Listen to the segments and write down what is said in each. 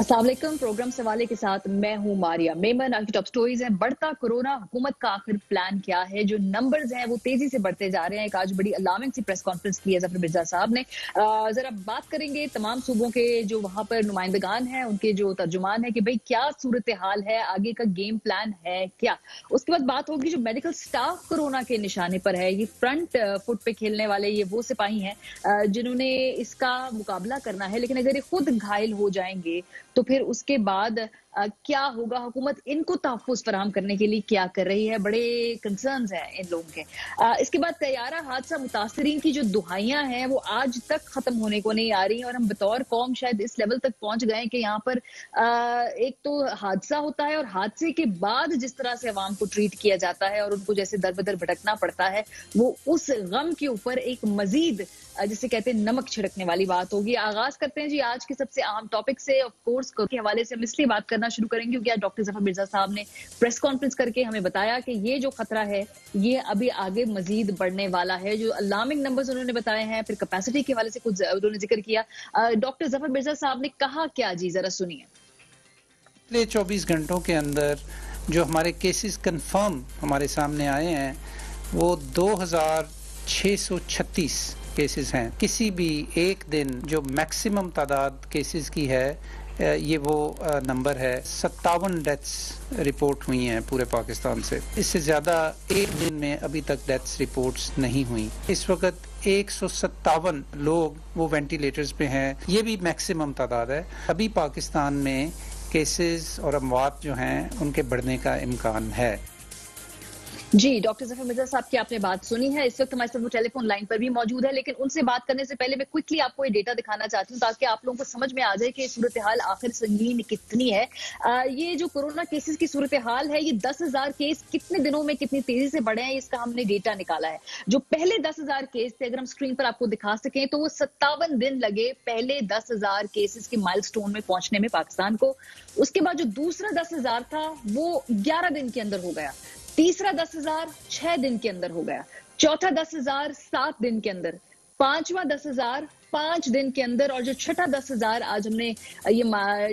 अस्सलाम वालेकुम। प्रोग्राम सवाले के साथ मैं हूं मारिया मेमन। आज की टॉप स्टोरीज हैं। बढ़ता कोरोना, हुकूमत का आखिर प्लान क्या है? जो नंबर्स हैं वो तेजी से बढ़ते जा रहे हैं। एक आज बड़ी अलार्मिंग सी प्रेस कॉन्फ्रेंस की है जफर मिर्जा साहब ने। जरा बात करेंगे तमाम सूबों के जो वहां पर नुमाइंदगान हैं, उनके जो तर्जुमान है कि भाई क्या सूरत हाल है, आगे का गेम प्लान है क्या। उसके बाद बात होगी जो मेडिकल स्टाफ कोरोना के निशाने पर है। ये फ्रंट फुट पे खेलने वाले ये वो सिपाही हैं जिन्होंने इसका मुकाबला करना है, लेकिन अगर ये खुद घायल हो जाएंगे तो फिर उसके बाद क्या होगा? हुकूमत इनको तहफ़्फ़ुज़ फराहम करने के लिए क्या कर रही है? बड़े कंसर्न्स हैं इन लोगों के। इसके बाद तैयारा हादसा, मुतासरीन की जो दुहाइयाँ हैं वो आज तक ख़त्म होने को नहीं आ रही, और हम बतौर कौम शायद इस लेवल तक पहुँच गए हैं कि यहाँ पर एक तो हादसा होता है और हादसे के बाद जिस तरह से अवाम को ट्रीट किया जाता है और उनको जैसे दर-बदर भटकना पड़ता है, वो उस गम के ऊपर एक मज़ीद जिसे कहते हैं नमक छिड़कने वाली बात होगी। आगाज़ करते हैं जी आज के सबसे अहम टॉपिक से। ऑफ कोर्स के हवाले से हम इसलिए बात करना शुरू करेंगे क्योंकि आज डॉक्टर जफर मिर्जा साहब ने प्रेस कॉन्फ्रेंस करके हमें बताया कि ये जो खतरा है ये अभी आगे मजीद बढ़ने वाला है। जो अलार्मिंग नंबर्स उन्होंने बताए हैं, फिर कैपेसिटी के हवाले से कुछ उन्होंने जिक्र किया। डॉक्टर जफर मिर्जा साहब ने कहा क्या जी, जरा सुनिए। पिछले 24 घंटों के अंदर जो हमारे केसेस कंफर्म हमारे सामने आए हैं वो 2636 केसेस हैं। किसी भी एक दिन जो मैक्सिमम तादाद केसेस की है ये वो नंबर है। 57 डेथ्स रिपोर्ट हुई हैं पूरे पाकिस्तान से। इससे ज़्यादा एक दिन में अभी तक डेथ्स रिपोर्ट्स नहीं हुई। इस वक्त 157 लोग वो वेंटिलेटर्स पे हैं। ये भी मैक्सिमम तादाद है। अभी पाकिस्तान में केसेस और अमवात जो हैं उनके बढ़ने का इम्कान है। जी, डॉक्टर ज़फ़र मिर्ज़ा साहब की आपने बात सुनी है। इस वक्त हमारे साथ वो टेलीफोन लाइन पर भी मौजूद है, लेकिन उनसे बात करने से पहले मैं क्विकली आपको ये डेटा दिखाना चाहती हूँ ताकि आप लोगों को समझ में आ जाए कि सूरत हाल आखिर संगीन कितनी है। ये जो कोरोना केसेस की सूरत हाल है, ये 10,000 केस कितने दिनों में कितनी तेजी से बढ़े हैं, इसका हमने डेटा निकाला है। जो पहले 10,000 केस थे, अगर हम स्क्रीन पर आपको दिखा सकें, तो वो 57 दिन लगे पहले 10,000 केसेस के माइलस्टोन में पहुंचने में पाकिस्तान को। उसके बाद जो दूसरा 10,000 था वो 11 दिन के अंदर हो गया। तीसरा 10,000 6 दिन के अंदर हो गया। चौथा 10,000 7 दिन के अंदर। पांचवा 10,000 5 दिन के अंदर। और जो छठा 10,000 आज हमने ये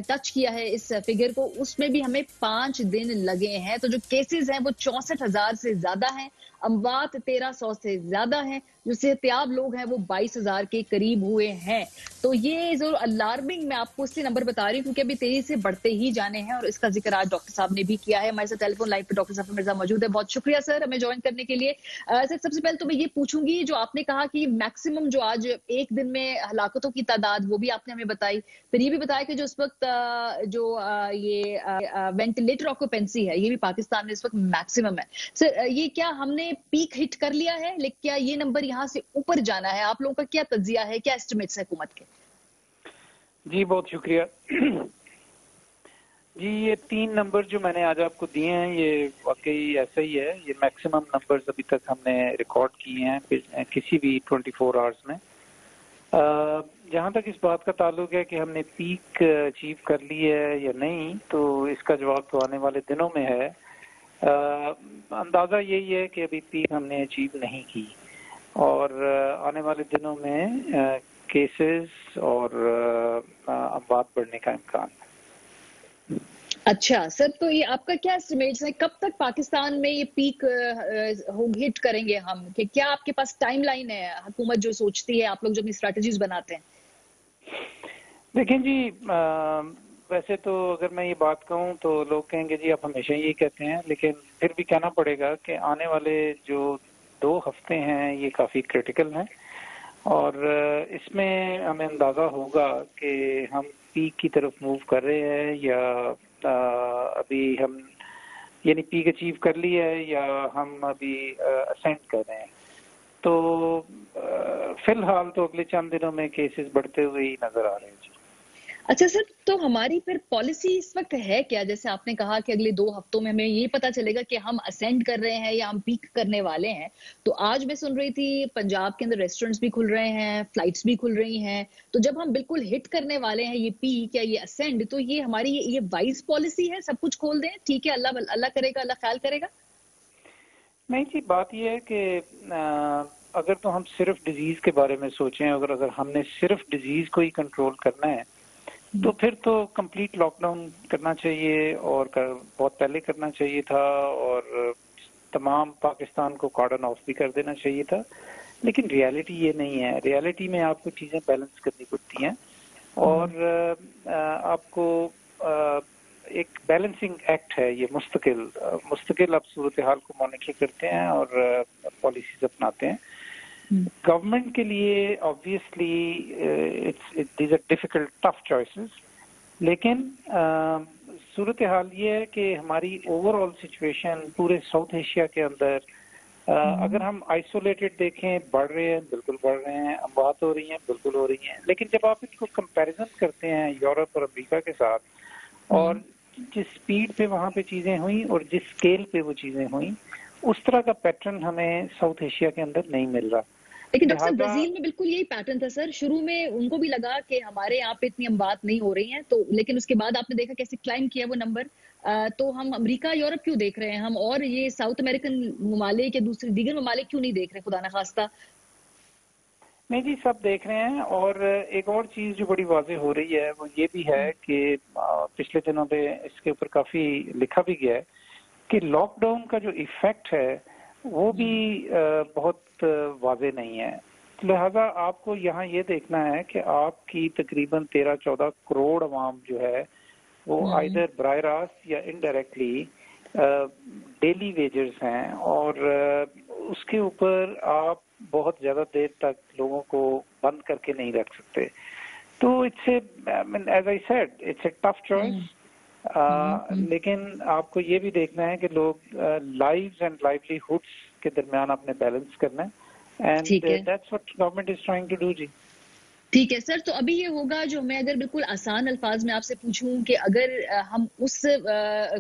टच किया है इस फिगर को, उसमें भी हमें 5 दिन लगे हैं। तो जो केसेस हैं वो 64,000 से ज्यादा हैं। अमवात 1,300 से ज्यादा हैं। जो सेहतियाब लोग हैं वो 22,000 के करीब हुए हैं। तो ये जो अलार्मिंग, मैं आपको इसलिए नंबर बता रही हूँ क्योंकि अभी तेजी से बढ़ते ही जाने हैं, और इसका जिक्र आज डॉक्टर साहब ने भी किया है। हमारे साथ टेलीफोन लाइन पर डॉक्टर जफर मिर्जा मौजूद है। बहुत शुक्रिया सर हमें ज्वाइन करने के लिए। सर सबसे पहले तो मैं ये पूछूंगी, जो आपने कहा कि मैक्सिमम जो आज एक दिन में हलाकतों की तादाद, वो भी आपने हमें बताई। फिर ये भी बताया कि जो इस वक्त ये वेंटिलेटर ऑक्यूपेंसी है, ये भी पाकिस्तान में इस वक्त मैक्सिमम है। सर ये क्या हमने पीक हिट कर लिया है, लेकिन क्या ये नंबर यहाँ से ऊपर जाना है? आप लोगों का क्या तज्जिया है, क्या एस्टिमेट्स है हुकूमत के? जी बहुत शुक्रिया। जी ये 3 नंबर जो मैंने आज आपको दिए हैं ये वाकई ऐसा ही है। ये मैक्सिमम नंबर्स अभी तक हमने रिकॉर्ड किए हैं किसी भी 24 आवर्स में। जहाँ तक इस बात का ताल्लुक है कि हमने पीक अचीव कर ली है या नहीं, तो इसका जवाब तो आने वाले दिनों में है। अंदाज़ा यही है कि अभी पीक हमने अचीव नहीं की, और आने वाले दिनों में केसेस और अमवात बढ़ने का इम्कान है। अच्छा सर, तो ये आपका क्या एस्टिमेट्स है, कब तक पाकिस्तान में ये पीक हिट करेंगे हम? कि क्या आपके पास टाइमलाइन है? हुकूमत जो सोचती है, आप लोग जो अपनी स्ट्रेटजीज बनाते हैं? देखें जी, वैसे तो अगर मैं ये बात कहूँ तो लोग कहेंगे जी आप हमेशा यही कहते हैं, लेकिन फिर भी कहना पड़ेगा कि आने वाले जो 2 हफ्ते हैं ये काफ़ी क्रिटिकल हैं, और इसमें हमें अंदाज़ा होगा कि हम पीक की तरफ मूव कर रहे हैं या अभी हम यानी पीक अचीव कर ली है या हम अभी असेंड कर रहे हैं। तो फिलहाल तो अगले चंद दिनों में केसेस बढ़ते हुए ही नजर आ रहे हैं। अच्छा सर, तो हमारी फिर पॉलिसी इस वक्त है क्या? जैसे आपने कहा कि अगले 2 हफ्तों में हमें ये पता चलेगा कि हम असेंड कर रहे हैं या हम पीक करने वाले हैं। तो आज मैं सुन रही थी पंजाब के अंदर रेस्टोरेंट्स भी खुल रहे हैं, फ्लाइट्स भी खुल रही हैं। तो जब हम बिल्कुल हिट करने वाले हैं ये पीक या ये असेंड, तो ये हमारी ये वाइज पॉलिसी है, सब कुछ खोल दें, ठीक है, अल्लाह अल्लाह करेगा, अल्लाह ख्याल करेगा? नहीं जी, बात यह है कि अगर तो हम सिर्फ डिजीज के बारे में सोचें, अगर हमने सिर्फ डिजीज को ही कंट्रोल करना है तो फिर तो कंप्लीट लॉकडाउन करना चाहिए और बहुत पहले करना चाहिए था और तमाम पाकिस्तान को कॉर्डन ऑफ भी कर देना चाहिए था। लेकिन रियलिटी ये नहीं है। रियलिटी में आपको चीजें बैलेंस करनी पड़ती हैं और आपको एक बैलेंसिंग एक्ट है ये मुस्तकिल आप सूरत हाल को मॉनिटर करते हैं और पॉलिसीज अपनाते हैं। गवर्नमेंट के लिए obviously these are difficult tough choices, लेकिन सूरत हाल ये है कि हमारी ओवरऑल सिचुएशन पूरे साउथ एशिया के अंदर अगर हम आइसोलेटेड देखें, बढ़ रहे हैं, बिल्कुल बढ़ रहे हैं, बात हो रही हैं, बिल्कुल हो रही हैं। लेकिन जब आप इनको कंपैरिजन करते हैं यूरोप और अमेरिका के साथ और जिस स्पीड पे वहाँ पे चीजें हुई और जिस स्केल पे वो चीजें हुई, उस तरह का पैटर्न हमें साउथ एशिया के अंदर नहीं मिल रहा। लेकिन डॉक्टर साहब ब्राजील में बिल्कुल यही पैटर्न था सर। शुरू में उनको भी लगा कि हमारे यहाँ पे इतनी हम बात नहीं हो रही हैं, तो लेकिन उसके बाद आपने देखा कैसे क्लाइम किया वो नंबर। तो हम अमेरिका यूरोप क्यों देख रहे हैं हम, और ये साउथ अमेरिकन ममालिक या दूसरे दीगर ममालिक क्यों नहीं देख रहे, खुदा न खास्ता? नहीं जी, सब देख रहे हैं। और एक और चीज जो बड़ी वाज़ेह हो रही है वो ये भी है कि पिछले दिनों पे इसके ऊपर काफी लिखा भी गया है कि लॉकडाउन का जो इफेक्ट है वो भी बहुत वाज़ेह नहीं है। लिहाजा आपको यहाँ ये देखना है कि आपकी तकरीबन 13-14 करोड़ अवाम जो है वो आइदर बराह रास्त या इनडायरेक्टली डेली वेजर्स हैं और उसके ऊपर आप बहुत ज्यादा देर तक लोगों को बंद करके नहीं रख सकते। तो it's as I said it's a tough choice. लेकिन आपको ये भी देखना है कि लोग लाइव्स एंड लाइवलीहुड्स के दरमियान अपने बैलेंस करना है and that's what government is trying to do ji. ठीक है सर, तो अभी ये होगा जो मैं अगर बिल्कुल आसान अल्फाज में आपसे पूछूं कि अगर हम उस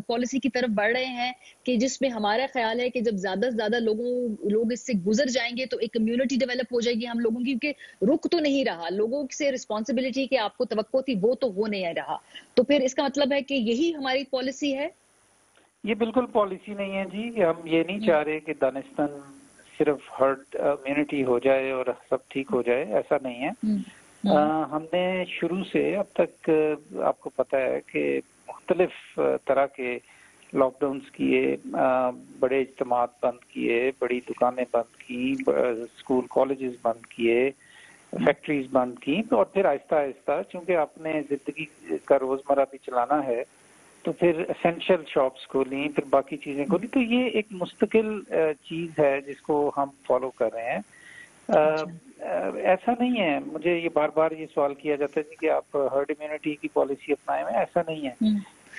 पॉलिसी की तरफ बढ़ रहे हैं कि जिसमें हमारा ख्याल है कि जब ज्यादा से ज्यादा लोग इससे गुजर जाएंगे तो एक कम्युनिटी डेवलप हो जाएगी हम लोगों की, क्योंकि रुक तो नहीं रहा, लोगों से रिस्पॉन्सिबिलिटी की आपको तवक्को थी वो तो हो नहीं रहा, तो फिर इसका मतलब है कि यही हमारी पॉलिसी है? ये बिल्कुल पॉलिसी नहीं है जी। हम ये नहीं चाह रहे कि दानिस्तान सिर्फ हर्ड इम्यूनिटी हो जाए और सब ठीक हो जाए, ऐसा नहीं है। हमने शुरू से अब तक आपको पता है कि मुख्तलिफ तरह के लॉकडाउन्स किए, बड़े इज्तिमात बंद किए, बड़ी दुकानें बंद की, स्कूल कॉलेजेस बंद किए, फैक्ट्रीज बंद की, और फिर आहिस्ता आहिस्ता चूंकि आपने जिंदगी का रोजमर्रा भी चलाना है तो फिर एसेंशियल शॉप्स खोली, फिर बाकी चीजें खोली। तो ये एक मुस्तकिल चीज है जिसको हम फॉलो कर रहे हैं। ऐसा नहीं है, मुझे ये बार बार ये सवाल किया जाता है कि आप हर्ड इम्यूनिटी की पॉलिसी अपनाए हुए, ऐसा नहीं है।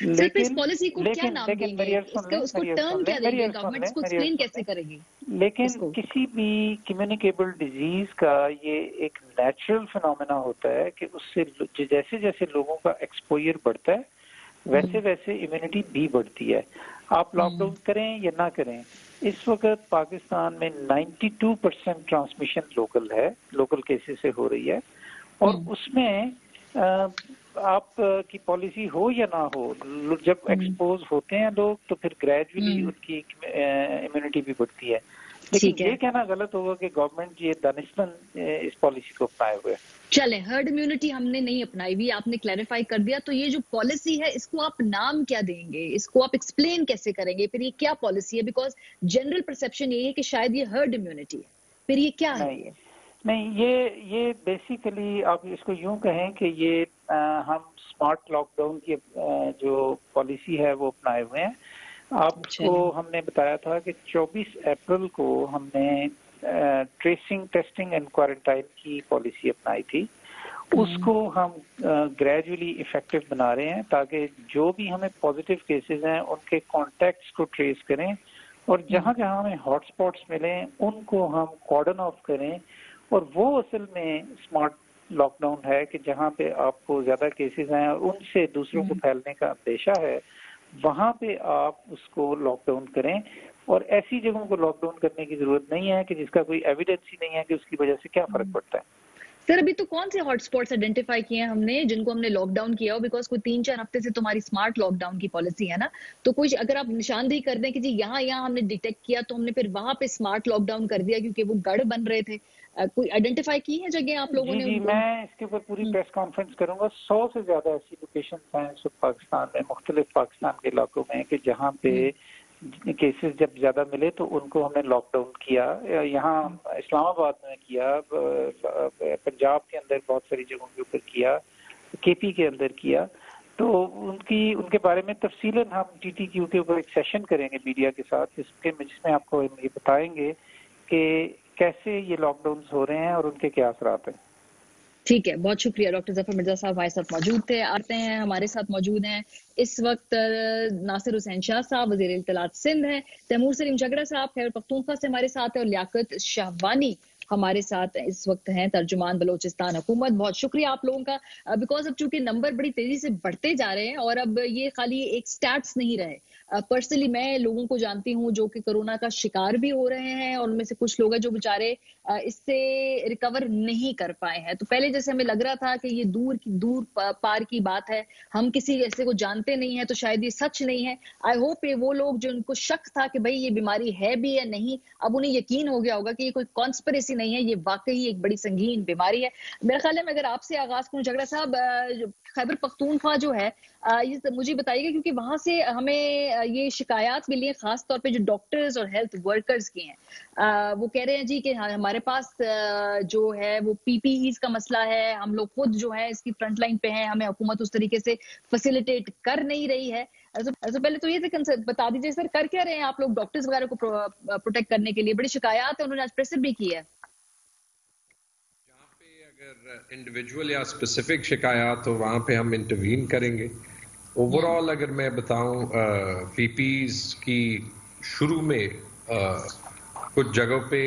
लेकिन इस पॉलिसी को क्या नाम देंगे, उसको टर्म क्या देंगे, गवर्नमेंट इसको एक्सप्लेन कैसे करेगी? लेकिन किसी भी कम्युनिकेबल डिजीज का ये एक नेचुरल फिनोमेना होता है कि उससे जैसे जैसे लोगों का एक्सपोजर बढ़ता है वैसे वैसे इम्यूनिटी भी बढ़ती है। आप लॉकडाउन करें या ना करें, इस वक्त पाकिस्तान में 92% ट्रांसमिशन लोकल है, लोकल केसेस से हो रही है। और उसमें आप की पॉलिसी हो या ना हो, जब एक्सपोज होते हैं लोग तो फिर ग्रेजुअली उनकी इम्यूनिटी भी बढ़ती है। लेकिन ये कहना गलत होगा कि गवर्नमेंट ये दानिशमन इस पॉलिसी को अपनाए हुए। चले, हर्ड इम्यूनिटी हमने नहीं अपनाई हुई, आपने क्लैरिफाई कर दिया, तो ये जो पॉलिसी है इसको आप नाम क्या देंगे, इसको आप एक्सप्लेन कैसे करेंगे, फिर ये क्या पॉलिसी है? बिकॉज जनरल परसेप्शन ये है कि शायद ये हर्ड इम्यूनिटी है, फिर ये क्या है? नहीं, ये बेसिकली आप इसको यूं कहें कि ये हम स्मार्ट लॉकडाउन की जो पॉलिसी है वो अपनाए हुए हैं। आपको हमने बताया था कि 24 अप्रैल को हमने ट्रेसिंग, टेस्टिंग एंड क्वारंटाइन की पॉलिसी अपनाई थी। उसको हम ग्रेजुअली इफेक्टिव बना रहे हैं ताकि जो भी हमें पॉजिटिव केसेस हैं उनके कॉन्टैक्ट्स को ट्रेस करें और जहां जहां हमें हॉटस्पॉट्स मिलें उनको हम कॉर्डन ऑफ करें। और वो असल में स्मार्ट लॉकडाउन है कि जहां पे आपको ज्यादा केसेस हैं और उनसे दूसरों को फैलने का अंदेशा है, वहां पे आप उसको लॉकडाउन करें। और ऐसी जगहों को लॉकडाउन करने की जरूरत नहीं है कि जिसका कोई एविडेंस ही नहीं है कि उसकी वजह से क्या फर्क पड़ता है। सर अभी तो कौन से हॉटस्पॉट्स आइडेंटिफाई किए हैं हमने जिनको हमने लॉकडाउन किया हो? बिकॉज कोई 3-4 हफ्ते से तुम्हारी स्मार्ट लॉकडाउन की पॉलिसी है ना, तो कुछ अगर आप निशानदेही कर दें कि जी यहाँ यहाँ हमने डिटेक्ट किया तो हमने फिर वहां पे स्मार्ट लॉकडाउन कर दिया क्योंकि वो गढ़ बन रहे थे। कोई आइडेंटिफाई की है जगह आप लोगों जी ने जी, उनको? मैं इसके ऊपर पूरी प्रेस कॉन्फ्रेंस करूंगा। 100 से ज्यादा ऐसी लोकेशन हैं इस वक्त पाकिस्तान में, मुख्तलिफ पाकिस्तान के इलाकों में, कि जहाँ पे केसेस जब ज्यादा मिले तो उनको हमने लॉकडाउन किया। यहाँ इस्लामाबाद में किया, पंजाब के अंदर बहुत सारी जगहों के ऊपर किया, केपी के अंदर किया। तो उनके बारे में तफसीलन हम TTQ के ऊपर एक सेशन करेंगे मीडिया के साथ, जिसमें आपको ये बताएंगे कि कैसे ये लॉकडाउन हो रहे हैं और उनके क्या असरात हैं। ठीक है, बहुत शुक्रिया। डॉक्टर जफर मिर्जा साहब हमारे साथ मौजूद थे, आते हैं हमारे साथ मौजूद हैं इस वक्त नासिर हुसैन शाह साहब वज़ीर इत्तलात सिंध हैं, तैमूर सलीम झगड़ा साहब खैबर पख्तूनख्वा से हमारे साथ है और लियाकत शाहवानी हमारे साथ इस वक्त हैं तर्जुमान बलोचिस्तान हुकूमत। बहुत शुक्रिया आप लोगों का, बिकॉज अब चूंकि नंबर बड़ी तेजी से बढ़ते जा रहे हैं और अब ये खाली एक स्टैट्स नहीं रहे। पर्सनली मैं लोगों को जानती हूँ जो कि कोरोना का शिकार भी हो रहे हैं और उनमें से कुछ लोग हैं जो बेचारे इससे रिकवर नहीं कर पाए हैं। तो पहले जैसे हमें लग रहा था कि ये दूर पार की बात है, हम किसी ऐसे को जानते नहीं है तो शायद ये सच नहीं है। आई होप ये वो लोग जो उनको शक था कि भाई ये बीमारी है भी या नहीं, अब उन्हें यकीन हो गया होगा कि ये कोई कॉन्स्पिरेसी नहीं है, ये वाकई एक बड़ी संगीन बीमारी है। मेरे ख्याल में अगर आपसे आगाज करूं झगड़ा साहब, खैबर पख्तूनख्वा जो है ये मुझे बताइएगा क्योंकि वहां से हमें ये शिकायत मिली है खास तौर पे जो डॉक्टर्स और हेल्थ वर्कर्स की हैं। वो कह रहे हैं जी कि हमारे पास जो है वो PPEs का मसला है, हम लोग खुद जो है इसकी फ्रंट लाइन पे हैं, हमें हुकूमत उस तरीके से फैसिलिटेट कर नहीं रही है। तो पहले तो ये बता दीजिए सर, कर क्या रहे हैं आप लोग डॉक्टर्स वगैरह को प्रोटेक्ट करने के लिए? बड़ी शिकायत है, उन्होंने आज प्रेस भी की है। अगर इंडिविजुअल या स्पेसिफिक शिकायत हो वहाँ पे हम इंटरवीन करेंगे। ओवरऑल अगर मैं बताऊं, PPEs की शुरू में कुछ जगहों पे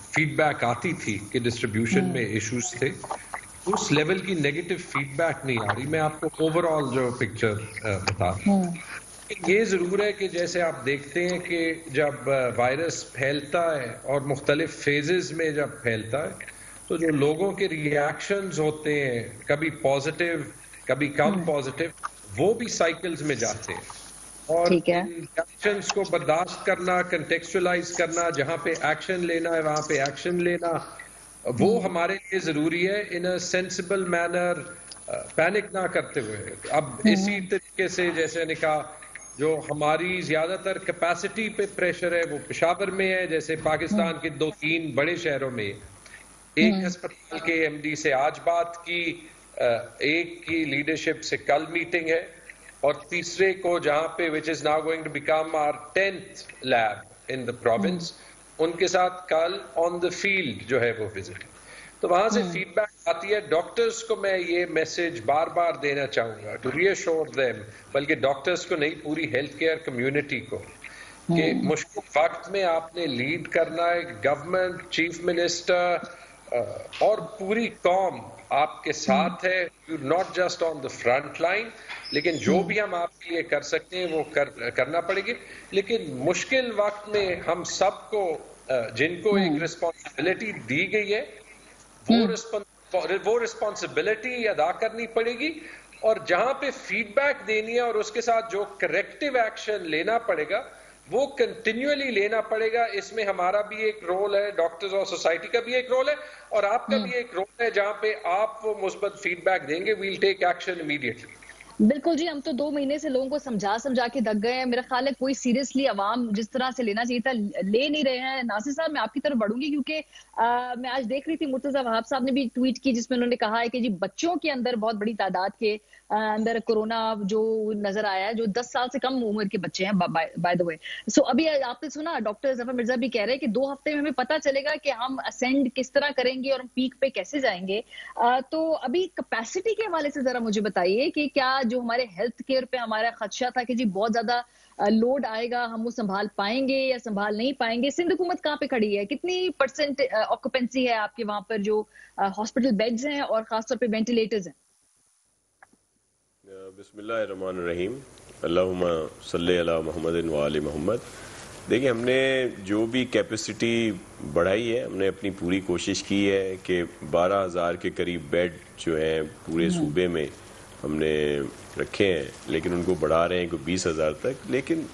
फीडबैक आती थी कि डिस्ट्रीब्यूशन में इश्यूज थे, उस लेवल की नेगेटिव फीडबैक नहीं आ रही। मैं आपको ओवरऑल जो पिक्चर बता रहा हूँ, ये जरूर है कि जैसे आप देखते हैं कि जब वायरस फैलता है और मुख्तलिफ फेजेस में जब फैलता है तो जो लोगों के रिएक्शंस होते हैं, कभी पॉजिटिव कभी कम पॉजिटिव, वो भी साइकिल्स में जाते हैं। और रिएक्शंस को बर्दाश्त करना, कंटेक्चुअलाइज करना, जहां पे एक्शन लेना है वहां पे एक्शन लेना, वो हमारे लिए जरूरी है इन अ सेंसिबल मैनर, पैनिक ना करते हुए। अब इसी तरीके से जैसे ने कहा, जो हमारी ज्यादातर कैपेसिटी पे प्रेशर है वो पेशावर में है, जैसे पाकिस्तान के 2-3 बड़े शहरों में। एक अस्पताल के MD से आज बात की, एक की लीडरशिप से कल मीटिंग है, और तीसरे को जहां पे which is now going to become our 10th lab in the province, उनके साथ कल ऑन द फील्ड जो है वो विजिट। तो वहां से फीडबैक आती है। डॉक्टर्स को मैं ये मैसेज बार बार देना चाहूंगा टू रीअश्योर देम, बल्कि डॉक्टर्स को नहीं, पूरी हेल्थ केयर कम्युनिटी को, कि मुश्किल वक्त में आपने लीड करना है। गवर्नमेंट, चीफ मिनिस्टर और पूरी कौम आपके साथ है। You not just on the front line, लेकिन जो भी हम आपके लिए कर सकते हैं वो करना पड़ेगी। लेकिन मुश्किल वक्त में हम सबको जिनको एक रिस्पॉन्सिबिलिटी दी गई है वो रिस्पॉन्सिबिलिटी अदा करनी पड़ेगी, और जहां पे फीडबैक देनी है और उसके साथ जो करेक्टिव एक्शन लेना पड़ेगा वो कंटिन्यूअली लेना पड़ेगा। इसमें हमारा भी एक रोल है, डॉक्टर्स और सोसाइटी का भी एक रोल है, और आपका भी एक रोल है। जहां पे आप वो मुस्बत फीडबैक देंगे, वील टेक एक्शन इमीडिएटली। बिल्कुल जी, हम तो 2 महीने से लोगों को समझा के थक गए हैं। मेरा ख्याल है कोई सीरियसली अवाम जिस तरह से लेना चाहिए था ले नहीं रहे हैं। नासिर साहब, मैं आपकी तरफ बढ़ूंगी क्योंकि मैं आज देख रही थी मुर्तजा वहाब साहब ने भी ट्वीट की जिसमें उन्होंने कहा है कि जी बच्चों के अंदर बहुत बड़ी तादाद के अंदर कोरोना जो नजर आया है, जो 10 साल से कम उम्र के बच्चे हैं बाय द वे। सो अभी आपने सुना डॉक्टर जफर मिर्जा भी कह रहे हैं कि 2 हफ्ते में हमें पता चलेगा कि हम असेंड किस तरह करेंगे और हम पीक पे कैसे जाएंगे। तो अभी कैपेसिटी के हवाले से जरा मुझे बताइए कि क्या जो हमारे हेल्थ केयर पे हमारा खदशा था कि जी बहुत ज्यादा लोड आएगा, हम वो संभाल पाएंगे या संभाल नहीं पाएंगे? सिंध हुकूमत कहाँ पे खड़ी है? कितनी % ऑक्यूपेंसी है आपके वहां पर जो हॉस्पिटल बेड्स हैं और खासतौर पे वेंटिलेटर्स हैं? बिस्मिल्लाहिर्रहमानिर्रहीम, अल्लाहुम्मा सल्ली अला मुहम्मदिन व आलि मुहम्मद। देखिए, हमने जो भी कैपेसिटी बढ़ाई है, हमने अपनी पूरी कोशिश की है कि 12,000 के करीब बेड जो हैं पूरे सूबे में हमने रखे हैं, लेकिन उनको बढ़ा रहे हैं कोई 20,000 तक। लेकिन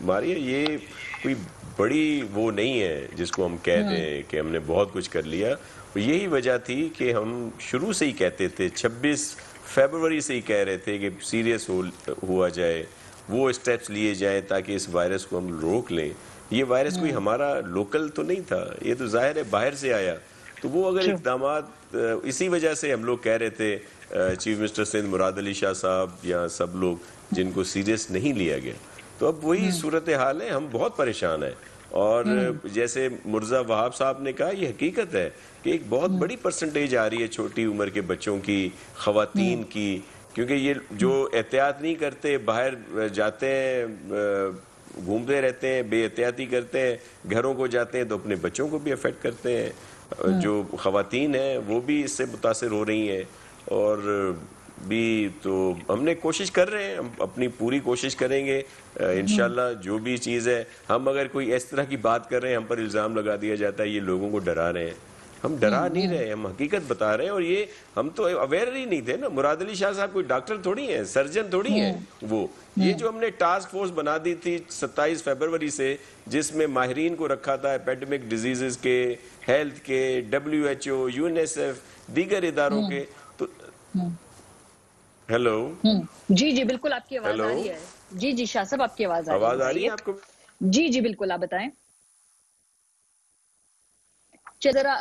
मारिया, ये कोई बड़ी वो नहीं है जिसको हम कह दें कि हमने बहुत कुछ कर लिया। यही वजह थी कि हम शुरू से ही कहते थे, 26 फरवरी से ही कह रहे थे कि सीरियस हुआ जाए, वो स्टेप्स लिए जाएं ताकि इस वायरस को हम रोक लें। ये वायरस कोई हमारा लोकल तो नहीं था, ये तो जाहिर है बाहर से आया। तो वो अगर इकदामात, इसी वजह से हम लोग कह रहे थे, चीफ मिनिस्टर सिंध मुराद अली शाह साहब या सब लोग, जिनको सीरियस नहीं लिया गया। तो अब वही सूरत हाल है, हम बहुत परेशान हैं। और जैसे मुर्जा वहाब साहब ने कहा, ये हकीकत है कि एक बहुत बड़ी परसेंटेज आ रही है छोटी उम्र के बच्चों की, खवातीन की, क्योंकि ये जो एहतियात नहीं करते, बाहर जाते हैं, घूमते रहते हैं, बेएहतियाती करते हैं, घरों को जाते हैं तो अपने बच्चों को भी अफेक्ट करते हैं। जो खवातीन हैं वो भी इससे मुतासिर हो रही हैं। और भी तो हमने कोशिश कर रहे हैं, हम अपनी पूरी कोशिश करेंगे इंशाल्लाह। जो भी चीज़ है, हम अगर कोई इस तरह की बात कर रहे हैं, हम पर इल्ज़ाम लगा दिया जाता है ये लोगों को डरा रहे हैं। हम डरा नहीं रहे, हम हकीकत बता रहे हैं। और ये हम तो अवेयर ही नहीं थे ना। मुराद अली शाह साहब कोई डॉक्टर थोड़ी हैं, सर्जन थोड़ी हैं वो। ये जो हमने टास्क फोर्स बना दी थी 27 फरवरी से, जिसमें माहिरीन को रखा था एपिडेमिक डिजीजेस के, हेल्थ के, WHO, UNICEF, दीगर इदारों के। तो हेलो, जी जी बिल्कुल, आपकी आवाज आ रही है। जी जी शाह साहब, आपकी आवाज आ रही है आपको? जी जी बिल्कुल, आप बताएं। जरा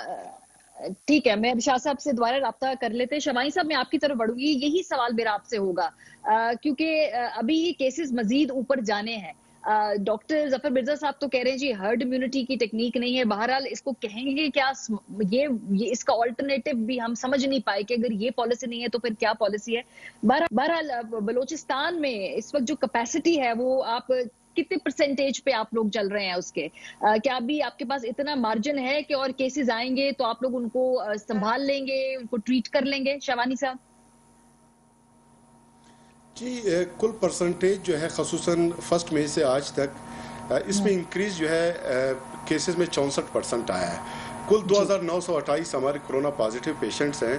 ठीक है, मैं शाह साहब से दोबारा राब्ता कर लेते हैं। शमाई साहब, मैं आपकी तरफ बढ़ूंगी, यही सवाल मेरा आपसे होगा, क्योंकि अभी ये केसेस मजीद ऊपर जाने हैं। डॉक्टर जफर मिर्जा साहब तो कह रहे हैं जी हर्ड इम्यूनिटी की टेक्निक नहीं है। बहरहाल इसको कहेंगे क्या, ये इसका ऑल्टरनेटिव भी हम समझ नहीं पाए कि अगर ये पॉलिसी नहीं है तो फिर क्या पॉलिसी है। बहरहाल बलोचिस्तान में इस वक्त जो कैपेसिटी है वो आप कितने परसेंटेज पे आप लोग चल रहे हैं उसके? क्या अभी आपके पास इतना मार्जिन है कि और केसेस आएंगे तो आप लोग उनको संभाल लेंगे, उनको ट्रीट कर लेंगे? शवानी साहब जी, कुल परसेंटेज जो है खसूसन 1 मई से आज तक इसमें इंक्रीज जो है केसेस में 64% आया है। कुल 2928 हमारे कोरोना पॉजिटिव पेशेंट्स हैं।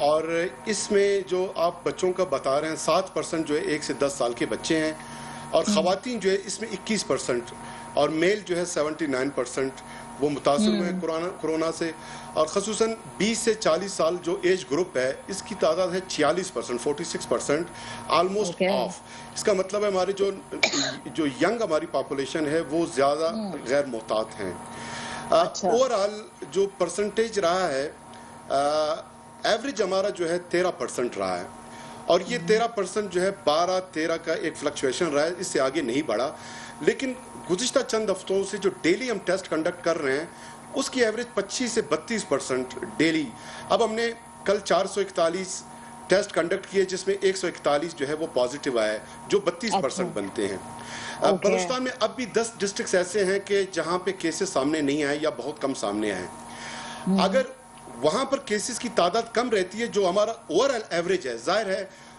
और इसमें जो आप बच्चों का बता रहे हैं 7% जो है 1 से 10 साल के बच्चे हैं, और खवातीन जो है इसमें 21%, और मेल जो है 79% वो मुतासिर हुए कोरोना से। और खसूसन 20 से 40 साल जो एज ग्रुप है, इसकी तादाद है 46%, 46%, ऑलमोस्ट ऑफ। इसका मतलब है हमारे जो यंग हमारी पॉपुलेशन है वो ज़्यादा गैर मोहतात हैं। ओवरऑल जो परसेंटेज रहा है, एवरेज हमारा जो है 13% रहा है, और ये 13% जो है 12-13 का एक फ्लक्चुएशन रहा है, इससे आगे नहीं बढ़ा। लेकिन गुज़िश्ता चंद हफ्तों से जो डेली हम टेस्ट कंडक्ट कर रहे हैं उसकी एवरेज 25 से 32% डेली। अब हमने कल 441 टेस्ट कंडक्ट किए, जिसमें 141 जो है वो पॉजिटिव आया है, जो 32% बनते हैं। बलूचिस्तान में अब भी 10 डिस्ट्रिक्ट ऐसे हैं कि जहां पे केसेस सामने नहीं आए या बहुत कम सामने आए। अगर वहां पर केसेस की तादाद कम रहती है, जो हमारा ओवरऑल एवरेज है, जाहिर है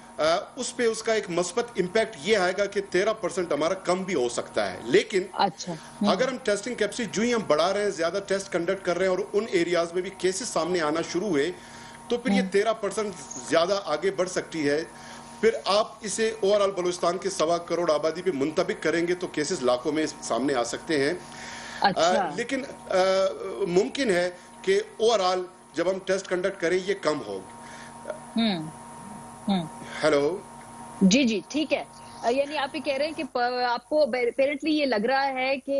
उस पे उसका एक मस्बत इम्पैक्ट ये आएगा कि 13% हमारा कम भी हो सकता है। लेकिन अगर हम टेस्टिंग कैपेसिटी जो ही हम बढ़ा रहे हैं, ज्यादा टेस्ट कंडक्ट कर रहे हैं, और उन एरियाज में भी केसेस सामने आना शुरू हुए, तो फिर ये 13% ज्यादा आगे बढ़ सकती है। फिर आप इसे ओवरऑल बलूचिस्तान के 1.25 करोड़ आबादी पे मुंतबिक करेंगे तो केसेस लाखों में सामने आ सकते हैं। लेकिन मुमकिन है कि ओवरऑल जब हम टेस्ट कंडक्ट करें ये कम हो। हेलो जी जी ठीक है, यानी आप ये कह रहे हैं कि आपको अपेरेंटली ये लग रहा है कि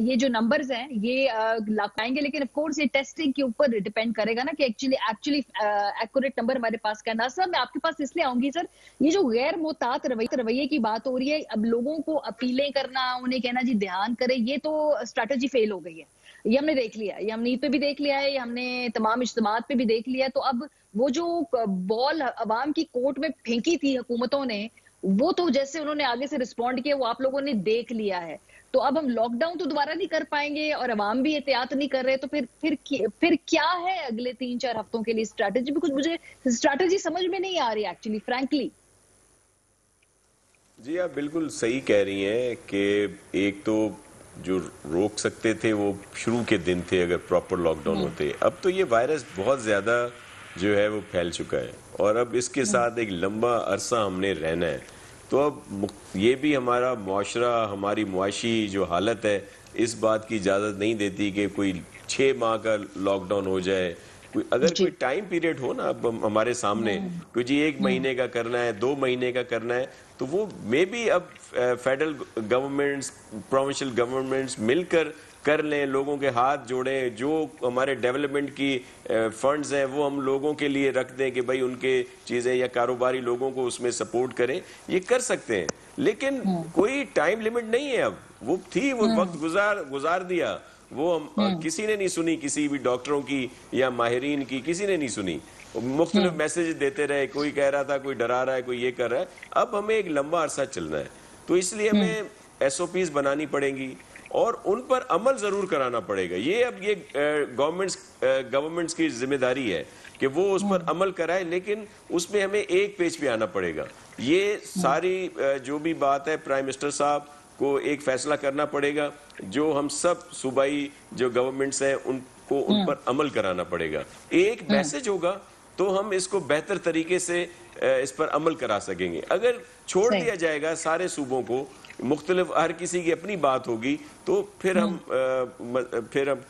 ये जो नंबर्स हैं ये ला पाएंगे, लेकिन ऑफ कोर्स ये टेस्टिंग के ऊपर डिपेंड करेगा ना कि एक्चुअली एक्यूरेट नंबर हमारे पास क्या। नासर, मैं आपके पास इसलिए आऊंगी सर, ये जो गैर मोहतात रवैये की बात हो रही है, अब लोगों को अपीलें करना, उन्हें कहना जी ध्यान करें, ये तो स्ट्रैटेजी फेल हो गई है। ये हमने देख लिया, ये हमने ईद पे भी देख लिया है, ये हमने तमाम इज्तिमात पे भी देख लिया है। तो अब वो जो बॉल अवाम की कोर्ट में फेंकी थी हुकूमतों ने, वो तो जैसे उन्होंने आगे से रिस्पॉन्ड किया वो आप लोगों ने देख लिया है। तो अब हम लॉकडाउन तो दोबारा नहीं कर पाएंगे और अवाम भी एहतियात नहीं कर रहे, तो फिर क्या है अगले 3-4 हफ्तों के लिए स्ट्रैटेजी? कुछ मुझे स्ट्रैटेजी समझ में नहीं आ रही एक्चुअली, फ्रैंकली। जी, आप बिल्कुल सही कह रही हैं कि एक तो जो रोक सकते थे वो शुरू के दिन थे अगर प्रॉपर लॉकडाउन होते। अब तो ये वायरस बहुत ज़्यादा जो है वो फैल चुका है और अब इसके साथ एक लंबा अरसा हमने रहना है। तो अब ये भी हमारा मुआशरा, हमारी मुआशी जो हालत है इस बात की इजाज़त नहीं देती कि कोई 6 माह का लॉकडाउन हो जाए। अगर कोई टाइम पीरियड हो ना अब हमारे सामने कि जी 1 महीने का करना है, 2 महीने का करना है, तो वो मे बी अब फेडरल गवर्नमेंट्स, प्रोविंशियल गवर्नमेंट्स मिलकर कर लें, लोगों के हाथ जोड़ें, जो हमारे डेवलपमेंट की फंड्स हैं वो हम लोगों के लिए रख दें कि भाई उनके चीज़ें या कारोबारी लोगों को उसमें सपोर्ट करें, ये कर सकते हैं। लेकिन कोई टाइम लिमिट नहीं है। अब वो थी, वो वक्त गुजार दिया, वो हम किसी ने नहीं सुनी, किसी भी डॉक्टरों की या माहिरीन की किसी ने नहीं सुनी। मुख्तलिफ मैसेज देते रहे, कोई कह रहा था, कोई डरा रहा है, कोई ये कर रहा है। अब हमें एक लंबा अरसा चलना है, तो इसलिए हमें SOPs बनानी पड़ेंगी और उन पर अमल जरूर कराना पड़ेगा। ये अब ये गवर्नमेंट्स की जिम्मेदारी है कि वो उस पर अमल कराए, लेकिन उसमें हमें एक पेज पे आना पड़ेगा। ये सारी जो भी बात है प्राइम मिनिस्टर साहब को एक फैसला करना पड़ेगा, जो हम सब सूबाई जो गवर्नमेंट्स हैं उनको उन पर अमल कराना पड़ेगा। एक मैसेज होगा तो हम इसको बेहतर तरीके से इस पर अमल करा सकेंगे। अगर छोड़ दिया जाएगा सारे सूबों को, मुख्तलिफ हर किसी की अपनी बात होगी, तो फिर हम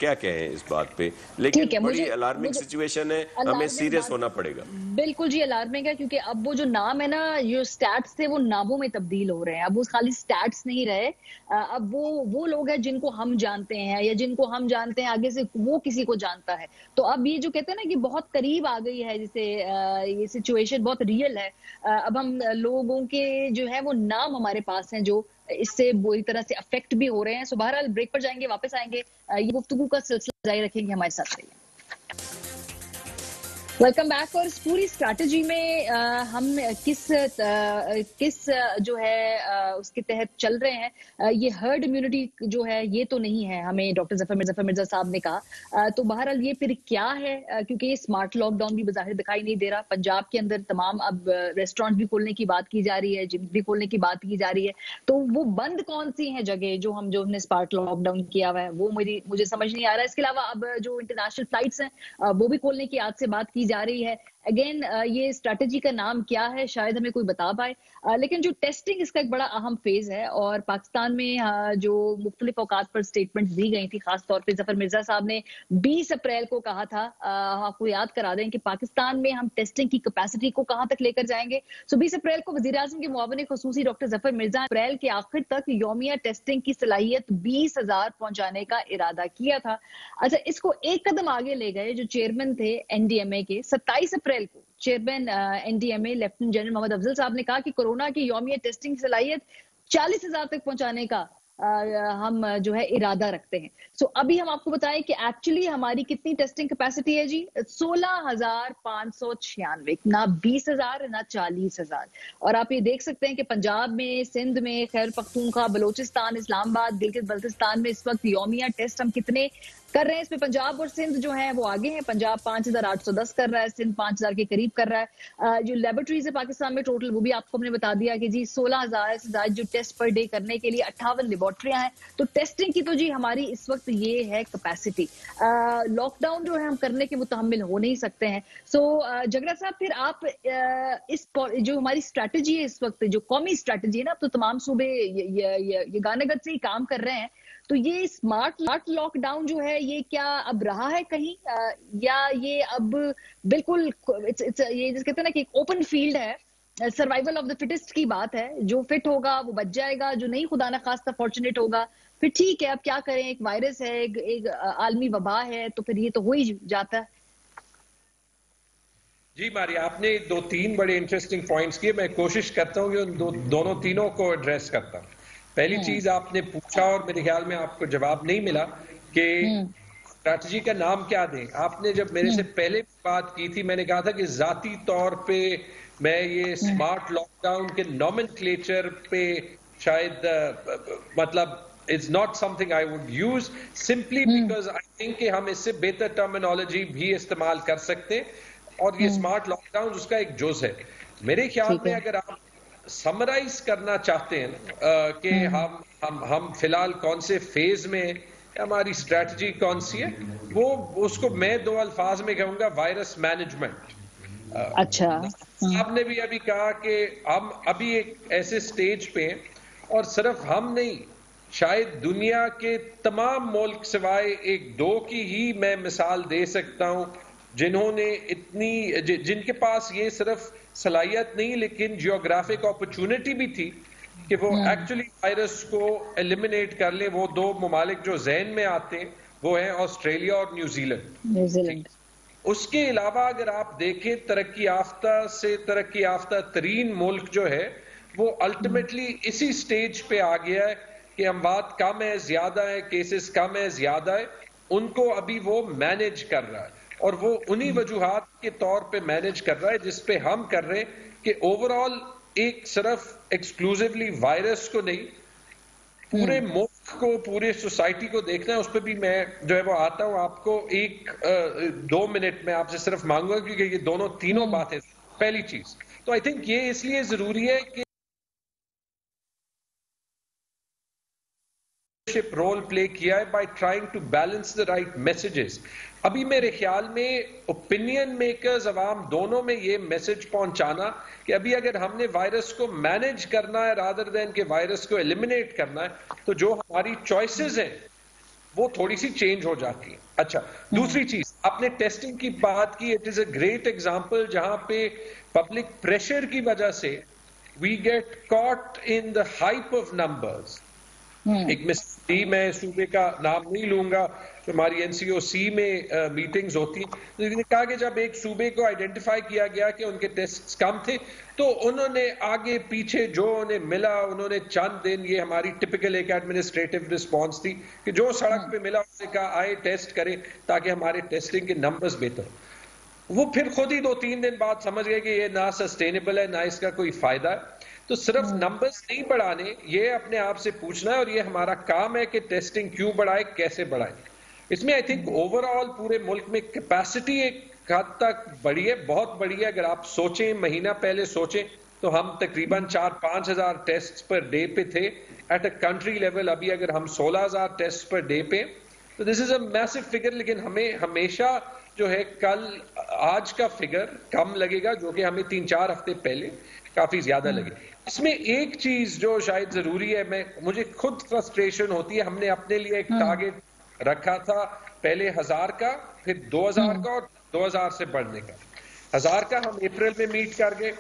क्या कहें इस बात पे। लेकिन बड़ी अलार्मिंग सिचुएशन है, हमें सीरियस होना पड़ेगा। बिल्कुल जी अलार्मिंग है, क्योंकि अब वो जो नाम है ना, जो स्टैट्स थे वो नामों में तब्दील हो रहे हैं। अब वो खाली स्टैट्स नहीं रहे, अब वो लोग हैं जिनको हम जानते हैं या जिनको हम जानते हैं आगे से वो किसी को जानता है। तो अब ये जो कहते हैं ना कि बहुत करीब आ गई है, जैसे ये सिचुएशन बहुत रियल है। अब हम लोगों के जो है वो नाम हमारे पास हैं जो इससे बुरी तरह से अफेक्ट भी हो रहे हैं। सो बहरहाल ब्रेक पर जाएंगे, वापस आएंगे, ये गुफ्तगू का सिलसिला जारी रखेंगे, हमारे साथ रहिए। Welcome back. और इस पूरी स्ट्रैटेजी में हम किस जो है उसके तहत चल रहे हैं, ये हर्ड इम्यूनिटी जो है ये तो नहीं है, हमें डॉक्टर जफर मिर्जा साहब ने कहा। तो बहरहाल ये फिर क्या है, क्योंकि ये स्मार्ट लॉकडाउन भी बज़ाहिर दिखाई नहीं दे रहा। पंजाब के अंदर तमाम अब रेस्टोरेंट भी खोलने की बात की जा रही है, जिम भी खोलने की बात की जा रही है। तो वो बंद कौन सी है जगह जो हमने स्मार्ट लॉकडाउन किया हुआ है, वो मुझे समझ नहीं आ रहा है। इसके अलावा अब जो इंटरनेशनल फ्लाइट्स हैं वो भी खोलने की आज से बात की जा रही है। अगेन ये स्ट्रैटेजी का नाम क्या है शायद हमें कोई बता पाए, लेकिन जो टेस्टिंग इसका एक बड़ा अहम फेज है। और पाकिस्तान में जो मुख्तलिफ औकात पर स्टेटमेंट्स दी गई थी, खासतौर पे जफर मिर्जा साहब ने 20 अप्रैल को कहा था, आपको याद करा दें कि पाकिस्तान में हम टेस्टिंग की कैपेसिटी को कहां तक लेकर जाएंगे। सो 20 अप्रैल को वज़ीर आज़म के मुआविन खुसूसी डॉक्टर जफर मिर्जा अप्रैल के आखिर तक यौमिया टेस्टिंग की सलाहियत 20,000 पहुंचाने का इरादा किया था। अच्छा, इसको एक कदम आगे ले गए जो चेयरमैन थे NDMA के। 27 अप्रैल को chairman NDMA lieutenant general Mohammad Afzal साहब ने कहा कि कोरोना की यौमिया टेस्टिंग की सलाहियत 40,000 तक पहुंचाने का हम जो है इरादा रखते हैं। सो अभी हम आपको बताएं कि एक्चुअली हमारी कितनी टेस्टिंग कैपेसिटी है जी, 16,596, ना 20,000 ना 40,000। और आप ये देख सकते हैं कि पंजाब में, सिंध में, खैबर पख्तूनख्वा, बलोचिस्तान, इस्लामाबाद, गिलगित बल्तिस्तान में इस वक्त यौमिया टेस्ट हम कितने कर रहे हैं। इसमें पंजाब और सिंध जो है वो आगे हैं। पंजाब 5,810 कर रहा है, सिंध 5,000 के करीब कर रहा है। जो लेबोरेटरीज है पाकिस्तान में टोटल, वो भी आपको हमने बता दिया कि जी 16,000 से ज्यादा जो टेस्ट पर डे करने के लिए 58 लेबोरेटरियां हैं। तो टेस्टिंग की तो जी हमारी इस वक्त ये है कैपेसिटी। लॉकडाउन जो है हम करने के मुतहम्मिल हो नहीं सकते हैं। सो जगरा साहब, फिर आप इस जो हमारी स्ट्रैटेजी है इस वक्त, जो कौमी स्ट्रैटेजी है ना, अब तो तमाम सूबे ये गानेगत से ही काम कर रहे हैं। तो ये स्मार्ट लॉकडाउन जो है ये क्या अब रहा है कहीं, या ये अब बिल्कुल ये जिस कहते हैं ना कि एक ओपन फील्ड है, सर्वाइवल ऑफ द फिटेस्ट की बात है। जो फिट होगा वो बच जाएगा, जो नहीं खुदा ना खास्ता फॉर्चुनेट होगा फिर ठीक है, अब क्या करें, एक वायरस है, एक आलमी वबा है, तो फिर ये तो हो ही जाता है। जी मारिया, आपने 2-3 बड़े इंटरेस्टिंग पॉइंट्स किए। मैं कोशिश करता हूँ कि दोनों तीनों को एड्रेस करता हूँ। पहली चीज आपने पूछा और मेरे ख्याल में आपको जवाब नहीं मिला कि स्ट्रैटेजी का नाम क्या दें। आपने जब मेरे से पहले बात की थी, मैंने कहा था कि जाती तौर पे मैं ये स्मार्ट लॉकडाउन के नॉमेनक्लेचर पे शायद मतलब it's not something I would use, simply because I think कि हम इससे बेहतर टर्मिनोलॉजी भी इस्तेमाल कर सकते हैं और ये स्मार्ट लॉकडाउन उसका एक जुज है। मेरे ख्याल में अगर आप समराइज करना चाहते हैं कि हम फिलहाल कौन से फेज में हैं, हमारी स्ट्रेटजी कौन सी है, वो उसको मैं 2 अल्फाज में कहूंगा, वायरस मैनेजमेंट। अच्छा, आपने भी अभी कहा कि हम अभी एक ऐसे स्टेज पे हैं, और सिर्फ हम नहीं, शायद दुनिया के तमाम मुल्क सिवाय 1-2 की ही मैं मिसाल दे सकता हूं जिन्होंने जिनके पास ये सिर्फ सलाहियत नहीं लेकिन जियोग्राफिक अपॉर्चुनिटी भी थी कि वो एक्चुअली वायरस को एलिमिनेट कर ले। वो 2 ममालिक जो जहन में आते हैं वो है ऑस्ट्रेलिया और न्यूजीलैंड। उसके अलावा अगर आप देखें तरक्की याफ्ता से तरक्की याफ्ता तरीन मुल्क जो है वो अल्टीमेटली इसी स्टेज पे आ गया है कि अमवात कम है, ज्यादा है, केसेस कम है, ज्यादा है, उनको अभी वो मैनेज कर रहा है, और वो उन्हीं वजूहात के तौर पे मैनेज कर रहा है जिस पे हम कर रहे हैं कि ओवरऑल एक सिर्फ एक्सक्लूसिवली वायरस को नहीं, पूरे मुल्क को, पूरे सोसाइटी को देखना है। उस पर भी मैं जो है वो आता हूं आपको 1-2 मिनट में आपसे सिर्फ मांगूंगा, क्योंकि ये तीनों बातें। पहली चीज तो आई थिंक ये इसलिए जरूरी है कि रोल प्ले किया है by trying to balance the right messages. अभी मेरे ख्याल में ओपिनियन मेकर्स, अवाम दोनों में ये मैसेज पहुंचाना कि अभी अगर हमने वायरस को मैनेज करना है रादर देन के वायरस को एलिमिनेट करना है, तो जो हमारी चॉइसेस हैं वो थोड़ी सी चेंज हो जाती है। अच्छा, दूसरी चीज, आपने टेस्टिंग की बात की, it is a great example जहां पे पब्लिक प्रेशर की वजह से we get caught in the hype of numbers. एक मिस्टी, मैं सूबे का नाम नहीं लूंगा, तो हमारी एनसीओसी में मीटिंग्स होती, तो इन्होंने कहा कि जब एक सूबे को आइडेंटिफाई किया गया कि उनके टेस्ट कम थे, तो उन्होंने आगे पीछे जो उन्हें मिला, उन्होंने चंद दिन, ये हमारी टिपिकल एक एडमिनिस्ट्रेटिव रिस्पॉन्स थी कि जो सड़क पे मिला उसने कहा आए टेस्ट करें ताकि हमारे टेस्टिंग के नंबर्स बेहतर। वो फिर खुद ही 2-3 दिन बाद समझ गए कि ये ना सस्टेनेबल है, ना इसका कोई फायदा है। तो सिर्फ नंबर्स नहीं बढ़ाने, ये अपने आप से पूछना है, और ये हमारा काम है कि टेस्टिंग क्यों बढ़ाए, कैसे बढ़ाए। इसमें आई थिंक ओवरऑल पूरे मुल्क में कैपेसिटी एक हद तक बढ़ी है, बहुत बढ़ी है। अगर आप सोचें, महीना पहले सोचें तो हम तकरीबन 4-5 हजार टेस्ट पर डे पे थे एट अ कंट्री लेवल। अभी अगर हम 16,000 टेस्ट पर डे पे, तो this is a massive figure. लेकिन हमें हमेशा जो है कल आज का फिगर कम लगेगा, जो कि हमें 3-4 हफ्ते पहले काफी ज्यादा लगे। इसमें एक चीज जो शायद जरूरी है, मुझे खुद फ्रस्ट्रेशन होती है, हमने अपने लिए एक टारगेट रखा था, पहले 1000 का, फिर 2000 का, और 2000 से बढ़ने का। 1000 का हम अप्रैल में मीट कर गए,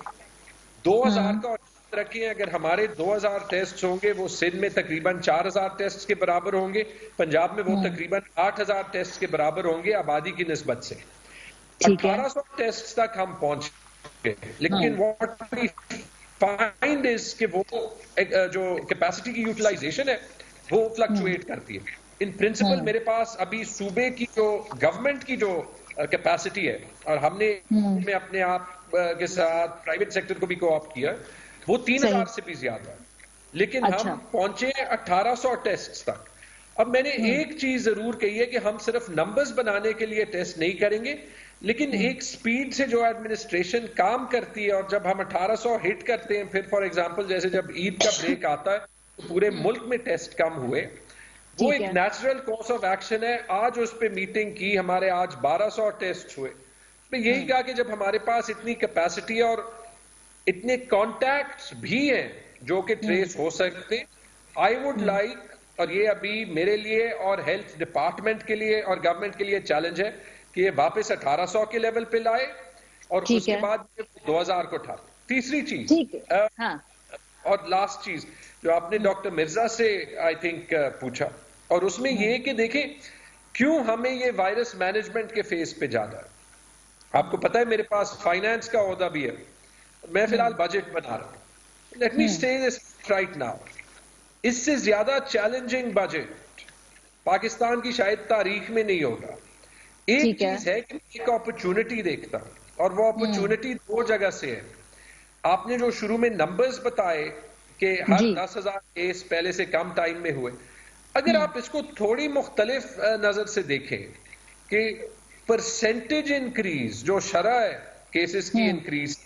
2000 का और रखिए, अगर हमारे 2000 टेस्ट होंगे वो सिंध में तकरीबन 4000 टेस्ट के बराबर होंगे, पंजाब में वो तकरीबन 8000 टेस्ट के बराबर होंगे आबादी की निस्बत से। 1800 टेस्ट तक हम पहुंच गए, लेकिन व्हाट वी फाइंड इज कि वो जो कैपेसिटी की यूटिलाइजेशन है वो फ्लक्चुएट करती है। इन प्रिंसिपल मेरे पास अभी सूबे की जो गवर्नमेंट की जो कैपेसिटी है, और हमने में अपने आप के साथ प्राइवेट सेक्टर को भी कोऑप्ट किया, वो 3000 से भी ज्यादा है, लेकिन हम पहुंचे 1800 टेस्ट तक। अब मैंने एक चीज जरूर कही है कि हम सिर्फ नंबर्स बनाने के लिए टेस्ट नहीं करेंगे, लेकिन एक स्पीड से जो एडमिनिस्ट्रेशन काम करती है, और जब हम 1800 हिट करते हैं, फिर फॉर एग्जांपल जैसे जब ईद का ब्रेक आता है तो पूरे मुल्क में टेस्ट कम हुए, वो एक नेचुरल कोर्स ऑफ एक्शन है। आज उस पे मीटिंग की, हमारे आज 1200 टेस्ट हुए। मैं यही कहा कि जब हमारे पास इतनी कैपेसिटी और इतने कॉन्टैक्ट्स भी हैं जो कि ट्रेस हो सकते, आई वुड लाइक, और ये अभी मेरे लिए और हेल्थ डिपार्टमेंट के लिए और गवर्नमेंट के लिए चैलेंज है कि ये वापस 1800 के लेवल पे लाए, और उसके बाद 2000 को उठा। तीसरी चीज और लास्ट चीज जो आपने डॉक्टर मिर्जा से आई थिंक पूछा, और उसमें ये कि देखें क्यों हमें ये वायरस मैनेजमेंट के फेज पे जाना है। आपको पता है मेरे पास फाइनेंस का ओहदा भी है, मैं फिलहाल बजट बना रहा हूं। लेट मी से दिस राइट नाउ, इससे ज्यादा चैलेंजिंग बजट पाकिस्तान की शायद तारीख में नहीं होगा। एक चीज है कि एक अपॉर्चुनिटी देखता हूं, और वो अपॉर्चुनिटी 2 जगह से है। आपने जो शुरू में नंबर्स बताए कि हर 10,000 केस पहले से कम टाइम में हुए, अगर आप इसको थोड़ी मुख्तलिफ नजर से देखें कि परसेंटेज इंक्रीज जो शरह है केसेस की इंक्रीज,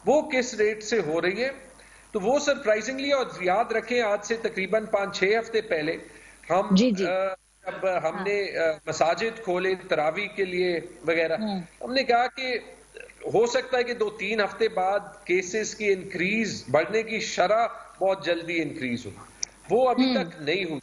वो किस रेट से हो रही है, तो वो सरप्राइजिंगली, और याद रखें आज से तकरीबन 5-6 हफ्ते पहले हम जी जी जब हमने मसाजिद खोले तरावी के लिए वगैरह, हमने कहा कि हो सकता है कि 2-3 हफ्ते बाद केसेस की इंक्रीज, बढ़ने की शरह बहुत जल्दी इंक्रीज हो, वो अभी तक नहीं हुई।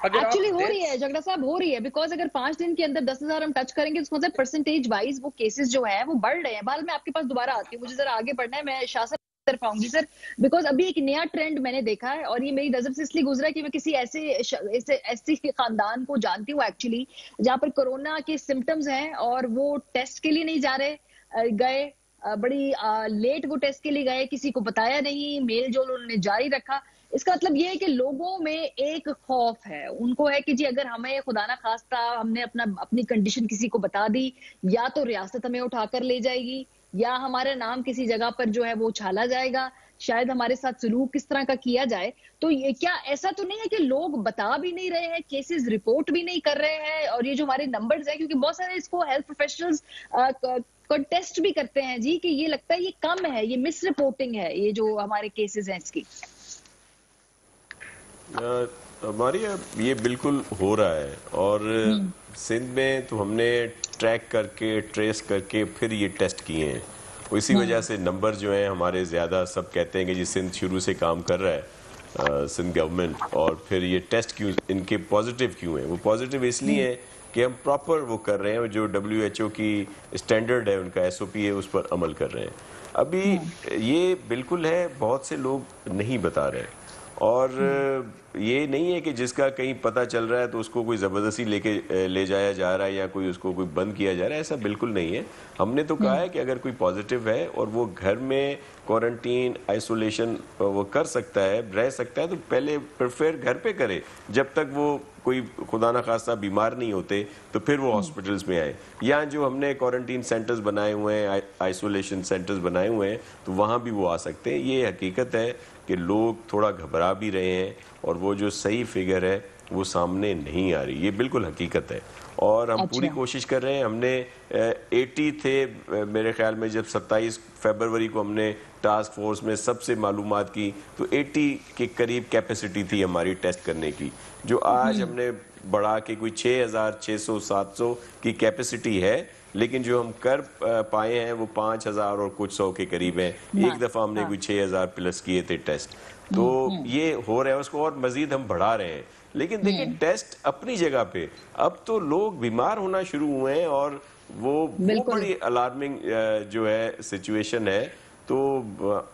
एक्चुअली हो रही है झगड़ा साहब, हो रही है, बिकॉज अगर 5 दिन के अंदर 10,000 हम टच करेंगे तो मतलब परसेंटेज वाइज वो केसेस जो है वो बढ़ रहे हैं। बाल मैं आपके पास दोबारा आती हूँ, मुझे जरा आगे बढ़ना है, मैं शासन कर पाऊंगी सर, बिकॉज अभी एक नया ट्रेंड मैंने देखा है और ये मेरी नजर से इसलिए गुजरा है कि मैं किसी ऐसे खानदान को जानती हूँ एक्चुअली, जहाँ पर कोरोना के सिम्टम्स हैं और वो टेस्ट के लिए नहीं जा रहे, गए बड़ी लेट वो टेस्ट के लिए गए, किसी को बताया नहीं, मेल जोल उन्होंने जारी रखा। इसका मतलब ये है कि लोगों में एक खौफ है, उनको है कि जी अगर हमें खुदा ना खास्ता हमने अपनी कंडीशन किसी को बता दी, या तो रियासत हमें उठाकर ले जाएगी या हमारा नाम किसी जगह पर जो है वो छाला जाएगा, शायद हमारे साथ सलूक किस तरह का किया जाए। तो ये क्या ऐसा तो नहीं है कि लोग बता भी नहीं रहे हैं, केसेस रिपोर्ट भी नहीं कर रहे हैं, और ये जो हमारे नंबर्स हैं, क्योंकि बहुत सारे इसको हेल्थ प्रोफेशनल्स कंटेस्ट भी करते हैं जी कि ये लगता है ये कम है, ये मिस रिपोर्टिंग है, ये जो हमारे केसेस हैं इसकी। हमारी ये बिल्कुल हो रहा है, और सिंध में तो हमने ट्रैक करके ट्रेस करके फिर ये टेस्ट किए हैं, इसी वजह से नंबर जो हैं हमारे ज़्यादा। सब कहते हैं कि जी सिंध शुरू से काम कर रहा है, सिंध गवर्नमेंट, और फिर ये टेस्ट क्यों इनके पॉजिटिव क्यों हैं? वो पॉजिटिव इसलिए है कि हम प्रॉपर वो कर रहे हैं, जो WHO की स्टैंडर्ड है, उनका SOP है, उस पर अमल कर रहे हैं। अभी ये बिल्कुल है, बहुत से लोग नहीं बता रहे, और ये नहीं है कि जिसका कहीं पता चल रहा है तो उसको कोई ज़बरदस्ती ले जाया जा रहा है या कोई उसको कोई बंद किया जा रहा है, ऐसा बिल्कुल नहीं है। हमने तो कहा है कि अगर कोई पॉजिटिव है और वो घर में क्वारंटीन आइसोलेशन वो कर सकता है, रह सकता है, तो पहले प्रेफर घर पे करे, जब तक वो कोई खुदा ना खास्ता बीमार नहीं होते, तो फिर वो हॉस्पिटल्स में आए। या जो हमने क्वारंटीन सेंटर्स बनाए हुए हैं, आइसोलेशन सेंटर्स बनाए हुए हैं, तो वहाँ भी वो आ सकते हैं। ये हकीकत है कि लोग थोड़ा घबरा भी रहे हैं, और वो जो सही फिगर है वो सामने नहीं आ रही, ये बिल्कुल हकीकत है। और हम पूरी कोशिश कर रहे हैं। हमने 80 थे मेरे ख्याल में, जब 27 फरवरी को हमने टास्क फोर्स में सबसे मालूमात की, तो 80 के करीब कैपेसिटी थी हमारी टेस्ट करने की, जो आज हमने बढ़ा के कोई 6,600-700 की कैपेसिटी है, लेकिन जो हम कर पाए हैं वो 5,000 और कुछ 100 के करीब है। एक दफ़ा हमने कोई 6,000 प्लस किए थे टेस्ट, तो ये हो रहा है, उसको और मजीद हम बढ़ा रहे हैं। लेकिन देखिए, टेस्ट अपनी जगह पे, अब तो लोग बीमार होना शुरू हुए हैं, और वो बड़ी अलार्मिंग जो है सिचुएशन है। तो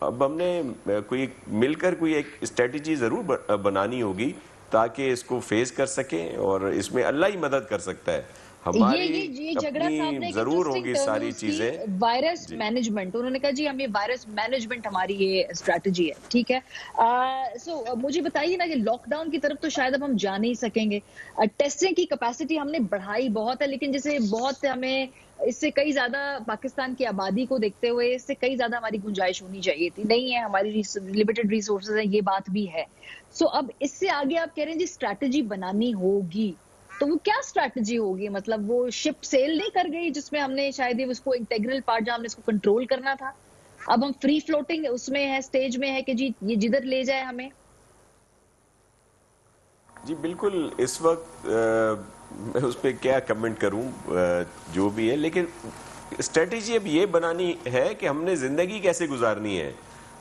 अब हमने कोई मिलकर कोई एक स्ट्रेटजी ज़रूर बनानी होगी ताकि इसको फेस कर सकें, और इसमें अल्लाह ही मदद कर सकता है। हमारी ये झगड़ा साहब ने जरूर होगी सारी चीजें। वायरस मैनेजमेंट, उन्होंने कहा जी हम ये वायरस मैनेजमेंट हमारी ये स्ट्रैटेजी है, ठीक है। सो मुझे बताइए ना कि लॉकडाउन की तरफ तो शायद अब हम जा नहीं सकेंगे, टेस्टिंग की कैपेसिटी हमने बढ़ाई बहुत है, लेकिन जैसे बहुत हमें इससे कई ज्यादा पाकिस्तान की आबादी को देखते हुए इससे कई ज्यादा हमारी गुंजाइश होनी चाहिए थी, नहीं है, हमारी लिमिटेड रिसोर्सेज है, ये बात भी है। सो अब इससे आगे आप कह रहे हैं जी स्ट्रैटेजी बनानी होगी, तो वो क्या स्ट्रैटेजी होगी? मतलब वो शिप सेल नहीं कर गई जिसमें हमने शायद ही उसको इंटीग्रल पार्ट जहां हमने इसको कंट्रोल करना था, अब हम फ्री फ्लोटिंग उसमें है, स्टेज में है कि जी ये जिधर ले जाए हमें। जी बिल्कुल, इस वक्त मैं उस पर क्या कमेंट करूं, जो भी है, लेकिन स्ट्रेटेजी अब ये बनानी है कि हमने जिंदगी कैसे गुजारनी है।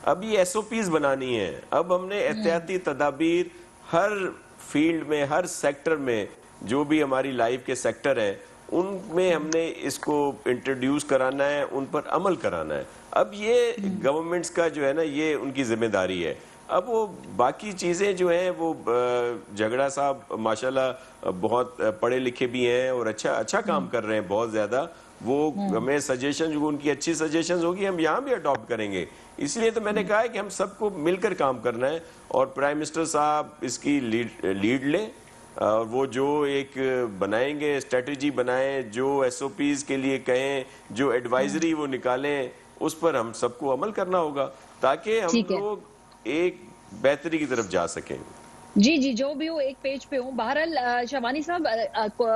अब ये SOPs बनानी है। अब हमने एहतियाती तदाबीर हर फील्ड में, हर सेक्टर में, जो भी हमारी लाइफ के सेक्टर हैं, उनमें हमने इसको इंट्रोड्यूस कराना है, उन पर अमल कराना है। अब ये गवर्नमेंट्स का जो है ना, ये उनकी जिम्मेदारी है। अब वो बाकी चीज़ें जो हैं वो झगड़ा साहब माशाल्लाह बहुत पढ़े लिखे भी हैं और अच्छा काम कर रहे हैं बहुत ज़्यादा। वो हमें सजेशन जो उनकी अच्छी सजेशंस होगी हम यहाँ भी अडॉप्ट करेंगे। इसलिए तो मैंने कहा है कि हम सबको मिलकर काम करना है, और प्राइम मिनिस्टर साहब इसकी लीड लें, और वो जो एक बनाएंगे, स्ट्रेटजी बनाएं, जो SOPs के लिए कहें, जो एडवाइजरी वो निकालें, उस पर हम सबको अमल करना होगा ताकि हम लोग एक बेहतरी की तरफ जा सकें। जी, जी, जो भी हो एक पेज पे हूँ। बहरहाल शबानी साहब,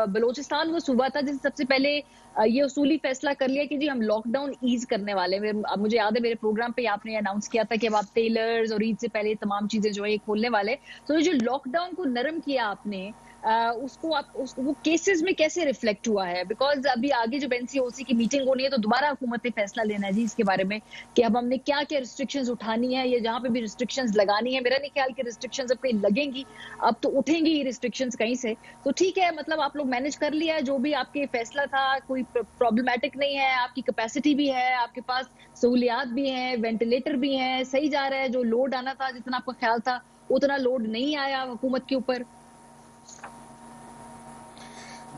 बलूचिस्तान वो सूबा था जिसने सबसे पहले ये उसूली फैसला कर लिया कि जी हम लॉकडाउन ईज़ करने वाले हैं। अब मुझे याद है मेरे प्रोग्राम पे आपने अनाउंस किया था कि अब आप टेलर्स और ईद से पहले तमाम चीज़ें जो है ये खोलने वाले। तो ये जो लॉकडाउन को नरम किया आपने, उसको वो केसेस में कैसे रिफ्लेक्ट हुआ है? बिकॉज़ अभी आगे जब एनसीओसी की मीटिंग होनी है तो दोबारा हुकूमत ने फैसला लेना है जी इसके बारे में कि अब हमने क्या-क्या रिस्ट्रिक्शंस उठानी है या जहाँ पे भी रिस्ट्रिक्शंस लगानी है। मेरा नहीं ख्याल कि रिस्ट्रिक्शंस अब कहीं लगेंगी, अब तो उठेंगी ही रिस्ट्रिक्शंस कहीं से। तो ठीक है, मतलब आप लोग मैनेज कर लिया है जो भी आपके फैसला था, कोई प्रॉब्लमैटिक नहीं है, आपकी कैपेसिटी भी है, आपके पास सहूलियात भी हैं, वेंटिलेटर भी हैं, सही जा रहा है। जो लोड आना था, जितना आपका ख्याल था, उतना लोड नहीं आया हुकूमत के ऊपर।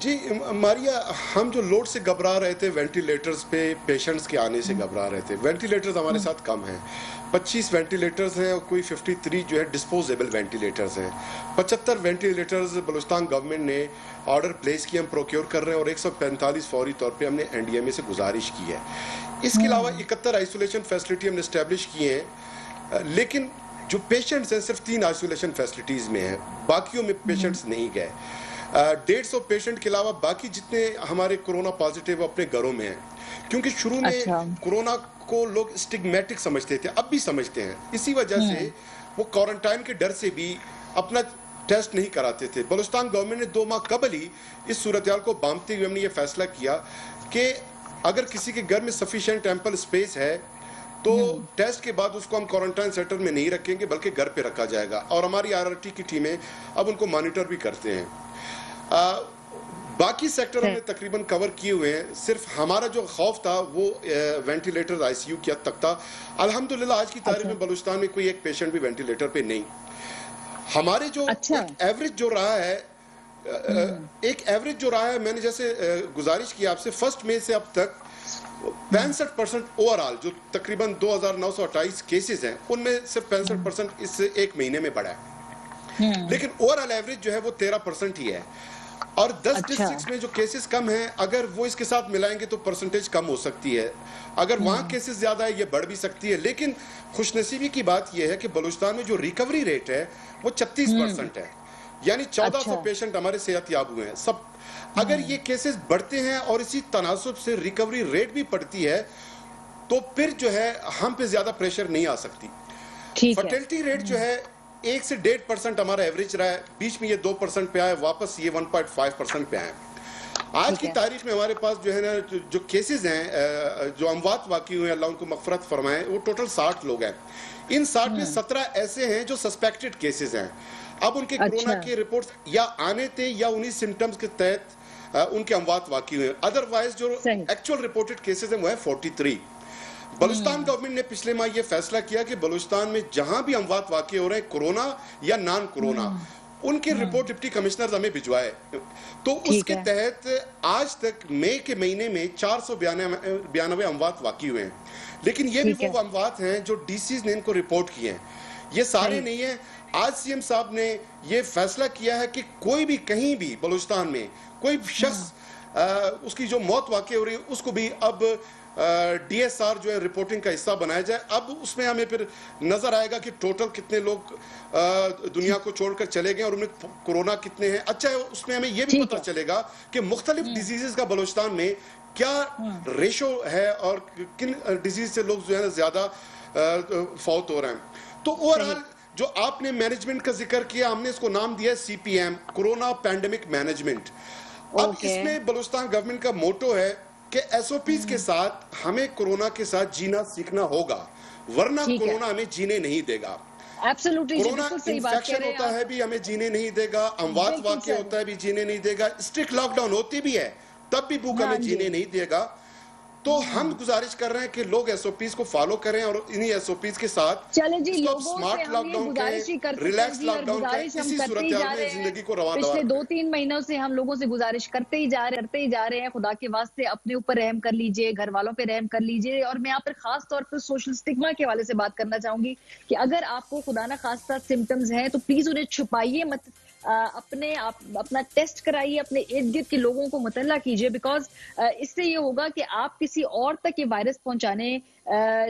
जी मारिया, हम जो लोड से घबरा रहे थे वेंटिलेटर्स पे, पेशेंट्स के आने से घबरा रहे थे। वेंटिलेटर्स हमारे साथ कम हैं, 25 वेंटिलेटर्स हैं और कोई 53 जो है डिस्पोजेबल वेंटिलेटर्स हैं। 75 वेंटिलेटर्स बलूचिस्तान गवर्नमेंट ने ऑर्डर प्लेस किए, हम प्रोक्योर कर रहे हैं और 145 फौरी तौर पे हमने एनडीएमए से गुजारिश की है। इसके अलावा 71 आइसोलेशन फैसिलिटी हमने इस्टेब्लिश किए हैं, लेकिन जो पेशेंट्स हैं सिर्फ 3 आइसोलेशन फैसिलिटीज़ में हैं, बाकियों में पेशेंट्स नहीं गए। 150 पेशेंट के अलावा बाकी जितने हमारे कोरोना पॉजिटिव अपने घरों में हैं, क्योंकि शुरू में कोरोना को लोग स्टिग्मेटिक समझते थे, अब भी समझते हैं। इसी वजह से वो क्वारंटाइन के डर से भी अपना टेस्ट नहीं कराते थे। बलूचिस्तान गवर्नमेंट ने 2 माह कबल ही इस सूरत-ए-हाल को बांधते हुए हमने ये फैसला किया कि अगर किसी के घर में सफिशिएंट एम्पल स्पेस है तो टेस्ट के बाद उसको हम क्वारंटाइन सेंटर में नहीं रखेंगे बल्कि घर पे रखा जाएगा, और हमारी आरआरटी की टीमें अब उनको मॉनिटर भी करते हैं। बाकी सेक्टर हमने तकरीबन कवर किए हुए हैं। सिर्फ हमारा जो खौफ था वो वेंटिलेटर आईसीयू की हद तक था। अल्हम्दुलिल्लाह आज की तारीख में बलूचिस्तान में कोई एक पेशेंट भी वेंटिलेटर पे नहीं। हमारे जो एवरेज जो रहा है, मैंने जैसे गुजारिश की आपसे, 1 मई से अब तक 65% ओवरऑल जो तकरीबन 2928 केसेस हैं उनमें से 65% इस एक महीने में बढ़ा है, लेकिन ओवरऑल एवरेज जो है वो 13% ही है। और 10 डिस्ट्रिक्ट्स में जो केसेस कम हैं, अगर वो इसके साथ मिलाएंगे तो परसेंटेज कम हो सकती है। अगर वहाँ केसेस ज्यादा है ये बढ़ भी सकती है, लेकिन खुशनसीबी की बात यह है कि बलूचिस्तान में जो रिकवरी रेट है वो 36% है, यानी 1400 पेशेंट हमारे सेहतयाब हुए हैं सब। अगर ये केसेस बढ़ते हैं और इसी तनासुब से रिकवरी रेट भी बढ़ती है तो फिर जो है हम पे ज्यादा प्रेशर नहीं आ सकती। फर्टिलिटी रेट जो है 1 से 1.5% हमारा एवरेज रहा है, बीच में ये 2% पे आए, वापस ये 1.5% पे आए। आज की तारीख में हमारे पास जो है ना जो केसेस हैं, जो अमवात वाकई हुए, अल्लाह उनको मगफरत फरमाए, वो टोटल 60 लोग हैं। इन 60 में 17 ऐसे हैं जो सस्पेक्टेड केसेस हैं। अब उनके कोरोना के रिपोर्ट्स या आने थे या उन्हीं सिम्टम्स के तहत उनके अमवात वाकई हुए। अदरवाइज जो एक्चुअल रिपोर्टेड केसेस हैं वो है 43। बलूचिस्तान गवर्नमेंट ने पिछले माह ये फैसला किया कि बलूचिस्तान में जहां भी अमवात वाकई हो रहे हैं कोरोना या नॉन कोरोना, उनके रिपोर्ट डिप्टी कमिश्नर हमें भिजवाए। तो उसके तहत आज तक मई के महीने में 492 अमवात वाकई हुए हैं, लेकिन ये भी वो अमवात हैं जो डीसीज ने इनको रिपोर्ट किए हैं, ये सारे नहीं है। आज सीएम साहब ने ये फैसला किया है कि कोई भी कहीं भी बलूचिस्तान में कोई शख्स उसकी जो मौत वाकई हो रही है उसको भी अब डीएसआर जो है रिपोर्टिंग का हिस्सा बनाया जाए। अब उसमें हमें फिर नजर आएगा कि टोटल कितने लोग दुनिया को छोड़कर चले गए और उनमें कोरोना कितने हैं। अच्छा है, उसमें हमें यह भी पता चलेगा कि मुख्तलिफ डिजीजेस का बलूचिस्तान में क्या रेशो है और किन डिजीज से लोग जो है ज्यादा फौत हो रहे हैं। तो ओवरऑल जो आपने मैनेजमेंट का जिक्र किया, हमने इसको नाम दिया सीपीएम, कोरोना पैंडेमिक मैनेजमेंट। अब इसमें बलूचिस्तान गवर्नमेंट का मोटो है कि एसओपीज के साथ हमें कोरोना के साथ जीना सीखना होगा, वरना कोरोना हमें जीने नहीं देगा। कोरोना इन्फेक्शन होता है भी हमें जीने नहीं देगा, अमवात वाकई होता है भी जीने नहीं देगा, स्ट्रिक्ट लॉकडाउन होती भी है तब भी भूख हमें जीने नहीं देगा। तो हम गुजारिश कर रहे हैं कि लोग एसओपीज को फॉलो करें और इन्हीं एसओपीज के साथ स्मार्ट लॉकडाउन के, रिलैक्स लॉकडाउन के, इसी सूरत-ए-हाल में जिंदगी को रवा दवा। पिछले 2-3 महीनों से हम लोगों से गुजारिश करते ही जा रहे हैं। खुदा के वास्ते अपने ऊपर रहम कर लीजिए, घर वालों पे रहम कर लीजिए। और मैं यहाँ पर खास तौर पर सोशल स्टिग्मा के हवाले से बात करना चाहूंगी कि अगर आपको खुदा ना खास्ता सिम्टम्स हैं तो प्लीज उन्हें छुपाइए मत, अपना टेस्ट कराइए, अपने इर्द गिर्द के लोगों को मुतल्ला कीजिए, बिकॉज इससे ये होगा कि आप किसी और तक ये वायरस पहुंचाने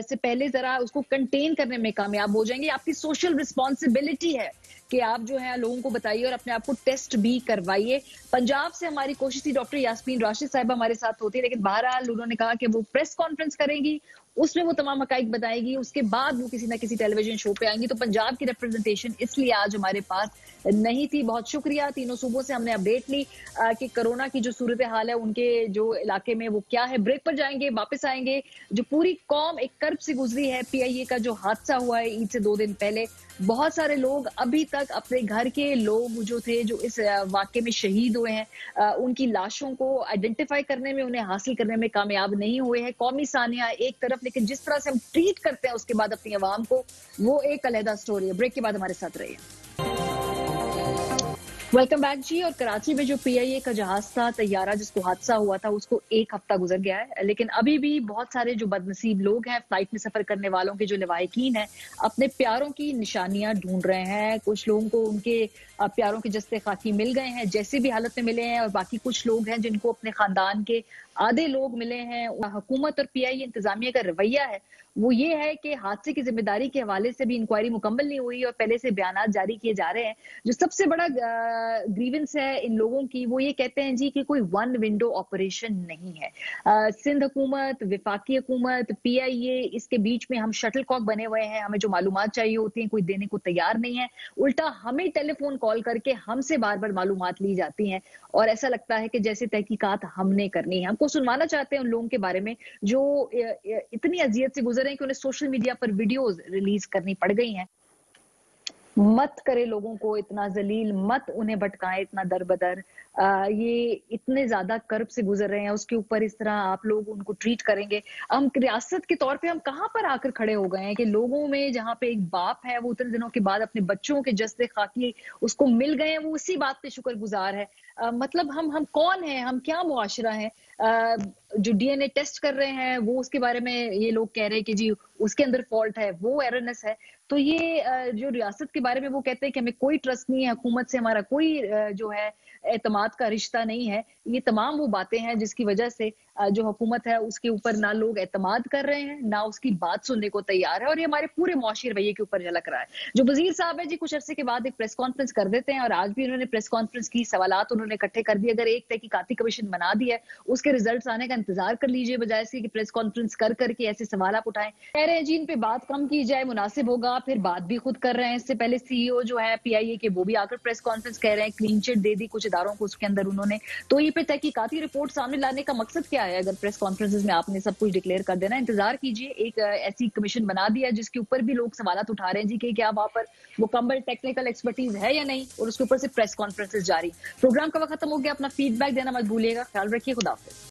से पहले जरा उसको कंटेन करने में कामयाब हो जाएंगे। आपकी सोशल रिस्पॉन्सिबिलिटी है कि आप जो है लोगों को बताइए और अपने आप को टेस्ट भी करवाइए। पंजाब से हमारी कोशिश थी, डॉक्टर यास्मीन राशिद साहिबा हमारे साथ होती है, लेकिन बहरहाल उन्होंने कहा कि वो प्रेस कॉन्फ्रेंस करेंगी, उसमें वो तमाम हकाइक बताएगी, उसके बाद वो किसी ना किसी टेलीविजन शो पे आएंगी। तो पंजाब की रिप्रेजेंटेशन इसलिए आज हमारे पास नहीं थी। बहुत शुक्रिया, तीनों सूबों से हमने अपडेट ली कि कोरोना की जो सूरत हाल है उनके जो इलाके में वो क्या है। ब्रेक पर जाएंगे, वापस आएंगे। जो पूरी कौम एक कर्ब से गुजरी है, PIA का जो हादसा हुआ है ईद से 2 दिन पहले, बहुत सारे लोग अभी तक अपने घर के लोग जो थे जो इस वाकये में शहीद हुए हैं, उनकी लाशों को आइडेंटिफाई करने में, उन्हें हासिल करने में कामयाब नहीं हुए हैं। कौमी सानिया एक तरफ, लेकिन जिस तरह से हम ट्रीट करते हैं उसके बाद अपनी आवाम को, वो एक अलहदा स्टोरी है। ब्रेक के बाद हमारे साथ रहिए। वेलकम बैक जी। और कराची में जो PIA का जहाज था, तैयारा जिसको हादसा हुआ था, उसको 1 हफ्ता गुजर गया है, लेकिन अभी भी बहुत सारे जो बदनसीब लोग हैं, फ्लाइट में सफर करने वालों के जो लवाहिकीन हैं, अपने प्यारों की निशानियां ढूंढ रहे हैं। कुछ लोगों को उनके प्यारों के जस्ते खाकी मिल गए हैं, जैसे भी हालत में मिले हैं, और बाकी कुछ लोग हैं जिनको अपने खानदान के आधे लोग मिले हैं। हुकूमत और PIA इंतजामिया का रवैया है वो ये है कि हादसे की जिम्मेदारी के हवाले से भी इंक्वायरी मुकम्मल नहीं हुई और पहले से बयान जारी किए जा रहे हैं। जो सबसे बड़ा ग्रीवेंस है इन लोगों की, वो ये कहते हैं जी कि कोई वन विंडो ऑपरेशन नहीं है। सिंध हुकूमत, विफाकी हुकूमत, PIA, इसके बीच में हम शटल कॉक बने हुए हैं। हमें जो मालूमात चाहिए होती हैं कोई देने को तैयार नहीं है, उल्टा हमें टेलीफोन कॉल करके हमसे बार बार मालूमात ली जाती हैं और ऐसा लगता है कि जैसे तहकीकात हमने करनी है। हमको सुनवाना चाहते हैं उन लोगों के बारे में जो इतनी अजियत से गुजरे हैं कि उन्हें सोशल मीडिया पर वीडियोस रिलीज करनी पड़ गई हैं। मत करे लोगों को इतना जलील, मत उन्हें भटकाएं इतना दर बदर। ये इतने ज्यादा कर्ब से गुजर रहे हैं, उसके ऊपर इस तरह आप लोग उनको ट्रीट करेंगे। हम रियासत के तौर पे हम कहां पर आकर खड़े हो गए हैं कि लोगों में जहां पे एक बाप है वो उतने दिनों के बाद अपने बच्चों के जस्ते खाकी उसको मिल गए हैं, वो उसी बात पे शुक्रगुजार है। मतलब हम कौन हैं, हम क्या मुआशरा है। जो DNA टेस्ट कर रहे हैं वो उसके बारे में ये लोग कह रहे हैं कि जी उसके अंदर फॉल्ट है, वो एररनेस है। तो ये जो रियासत के बारे में वो कहते हैं कि हमें कोई ट्रस्ट नहीं है, हुकूमत से हमारा कोई जो है एतमाद का रिश्ता नहीं है। ये तमाम वो बातें हैं जिसकी वजह से जो हुकूमत है उसके ऊपर ना लोग एतमाद कर रहे हैं, ना उसकी बात सुनने को तैयार है, और ये हमारे पूरे मुआशी रवैये के ऊपर झलक रहा है। जो वजीर साहब है जी कुछ अरसे के बाद एक प्रेस कॉन्फ्रेंस कर देते हैं, और आज भी उन्होंने प्रेस कॉन्फ्रेंस की, सवालात उन्होंने इकट्ठे कर दिए। अगर एक तहकीकाती कमीशन बना दिया उसके रिजल्ट आने का इंतजार कर लीजिए, बजाय से कि प्रेस कॉन्फ्रेंस कर करके ऐसे सवाल आप उठाएं। कह रहे हैं जी इन पे बात कम की जाए, मुनासिब होगा, फिर बात भी खुद कर रहे हैं। इससे पहले CEO जो है PIA के, वो भी आकर प्रेस कॉन्फ्रेंस कह रहे हैं, क्लीन चिट दे दी कुछ इदारों को उसके अंदर उन्होंने। तो ये पे तहकीकाती रिपोर्ट सामने लाने का मकसद क्या है? अगर प्रेस कॉन्फ्रेंसेस में आपने सब कुछ डिक्लेयर कर देना, इंतजार कीजिए। एक ऐसी कमीशन बना दिया जिसके ऊपर भी लोग सवालात उठा रहे हैं जी कि क्या वहां पर मुकम्मल टेक्निकल एक्सपर्टीज है या नहीं, और उसके ऊपर से प्रेस कॉन्फ्रेंसेस जारी। प्रोग्राम का वक्त खत्म हो गया, अपना फीडबैक देना मत भूलिएगा। ख्याल रखिए, खुदा हाफिज।